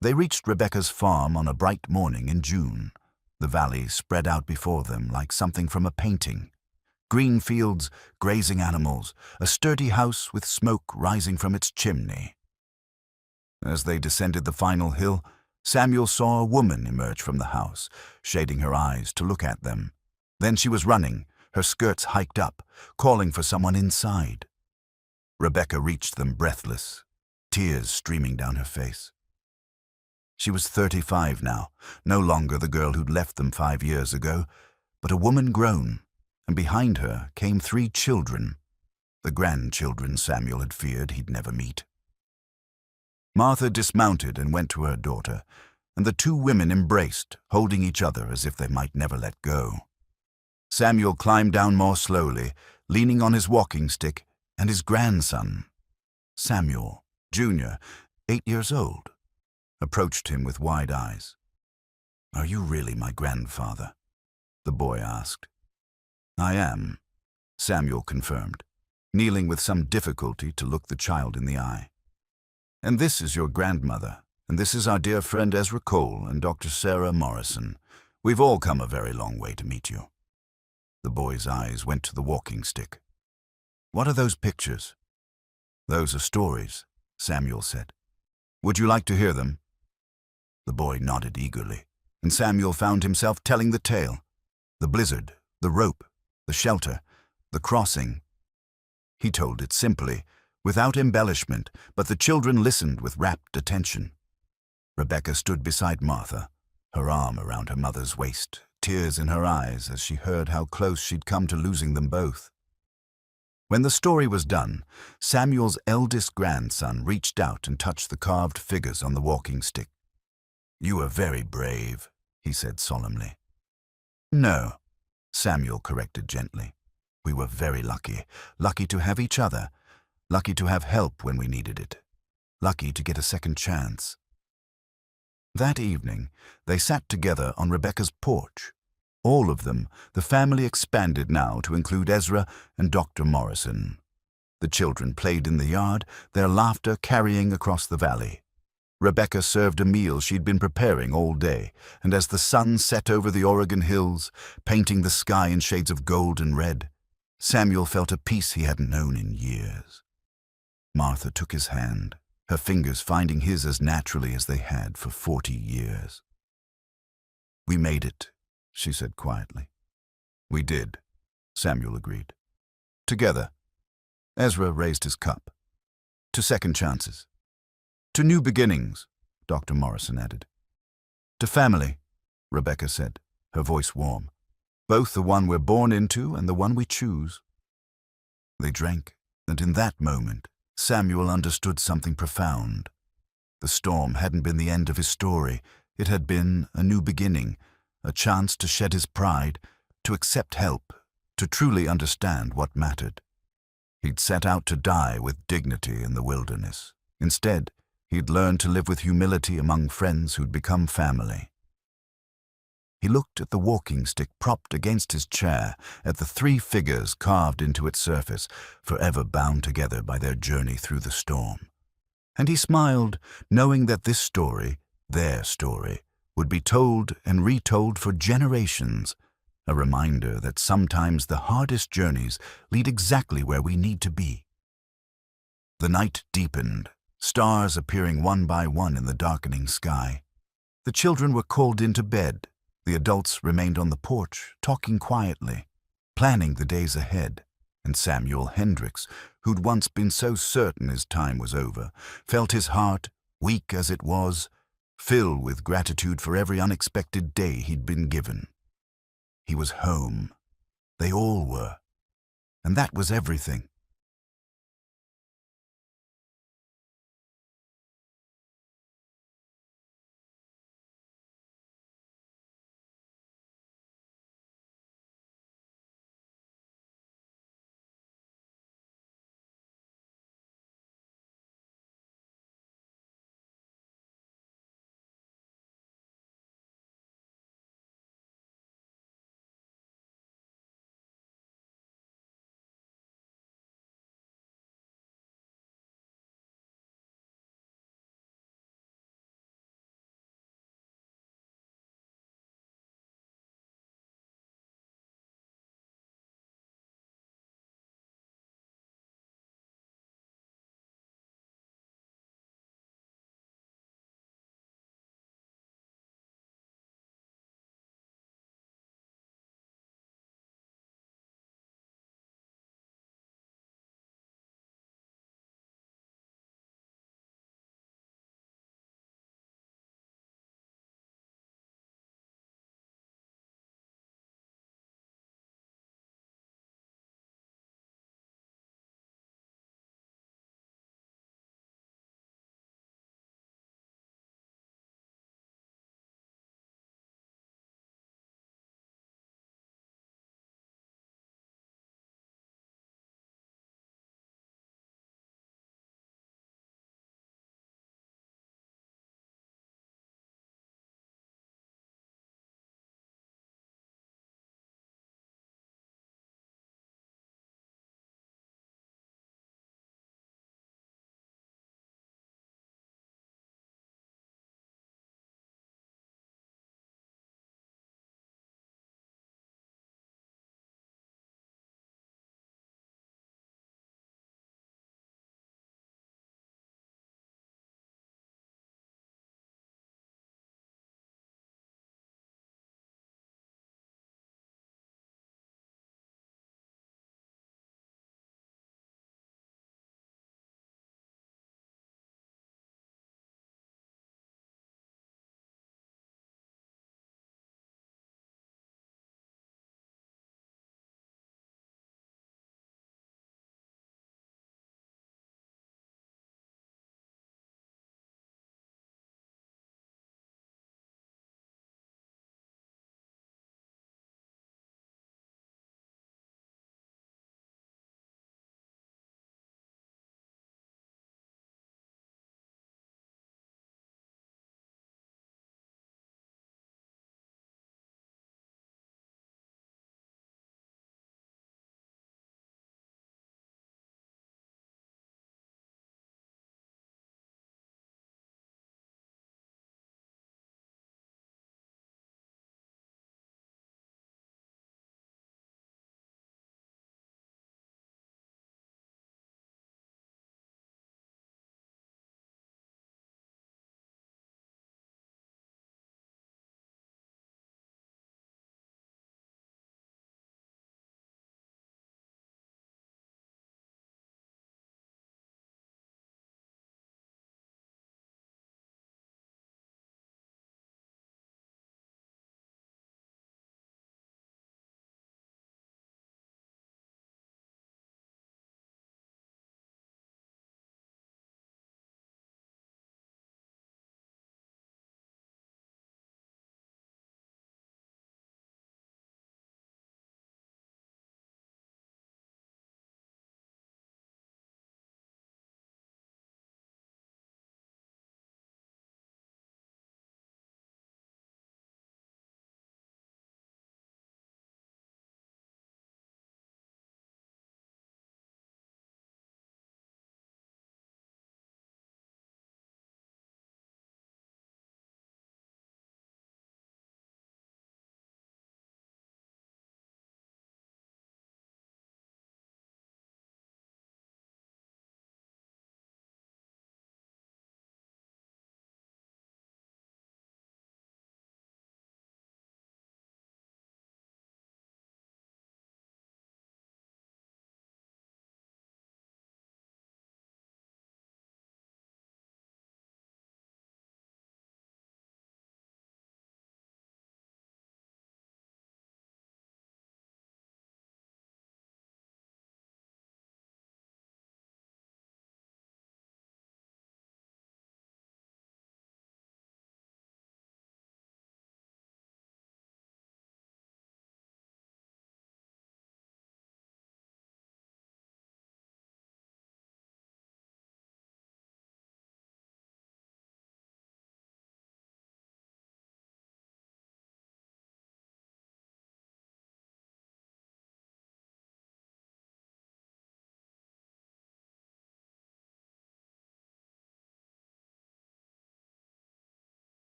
They reached Rebecca's farm on a bright morning in June. The valley spread out before them like something from a painting. Green fields, grazing animals, a sturdy house with smoke rising from its chimney. As they descended the final hill, Samuel saw a woman emerge from the house, shading her eyes to look at them. Then she was running, her skirts hiked up, calling for someone inside. Rebecca reached them breathless, tears streaming down her face. She was 35 now, no longer the girl who'd left them 5 years ago, but a woman grown, and behind her came 3 children, the grandchildren Samuel had feared he'd never meet. Martha dismounted and went to her daughter, and the 2 women embraced, holding each other as if they might never let go. Samuel climbed down more slowly, leaning on his walking stick, and his grandson, Samuel, Jr., 8 years old, approached him with wide eyes. "Are you really my grandfather?" the boy asked. "I am," Samuel confirmed, kneeling with some difficulty to look the child in the eye. "And this is your grandmother, and this is our dear friend Ezra Cole and Dr. Sarah Morrison. We've all come a very long way to meet you." The boy's eyes went to the walking stick. "What are those pictures?" "Those are stories," Samuel said. "Would you like to hear them?" The boy nodded eagerly, and Samuel found himself telling the tale. The blizzard, the rope, the shelter, the crossing. He told it simply, without embellishment, but the children listened with rapt attention. Rebecca stood beside Martha, her arm around her mother's waist, tears in her eyes as she heard how close she'd come to losing them both. When the story was done, Samuel's eldest grandson reached out and touched the carved figures on the walking stick. "You were very brave," he said solemnly. "No," Samuel corrected gently. "We were very lucky, lucky to have each other, lucky to have help when we needed it, lucky to get a second chance." That evening, they sat together on Rebecca's porch. All of them, the family expanded now to include Ezra and Dr. Morrison. The children played in the yard, their laughter carrying across the valley. Rebecca served a meal she'd been preparing all day, and as the sun set over the Oregon hills, painting the sky in shades of gold and red, Samuel felt a peace he hadn't known in years. Martha took his hand, her fingers finding his as naturally as they had for 40 years. "We made it," she said quietly. "We did," Samuel agreed. "Together." Ezra raised his cup. "To second chances. To new beginnings," Dr. Morrison added. "To family," Rebecca said, her voice warm. "Both the one we're born into and the one we choose." They drank, and in that moment, Samuel understood something profound. The storm hadn't been the end of his story. It had been a new beginning, a chance to shed his pride, to accept help, to truly understand what mattered. He'd set out to die with dignity in the wilderness. Instead, he'd learned to live with humility among friends who'd become family. He looked at the walking stick propped against his chair, at the three figures carved into its surface, forever bound together by their journey through the storm. And he smiled, knowing that this story, their story, would be told and retold for generations, a reminder that sometimes the hardest journeys lead exactly where we need to be. The night deepened, stars appearing one by one in the darkening sky. The children were called into bed. The adults remained on the porch, talking quietly, planning the days ahead, and Samuel Hendris, who'd once been so certain his time was over, felt his heart, weak as it was, fill with gratitude for every unexpected day he'd been given. He was home. They all were. And that was everything.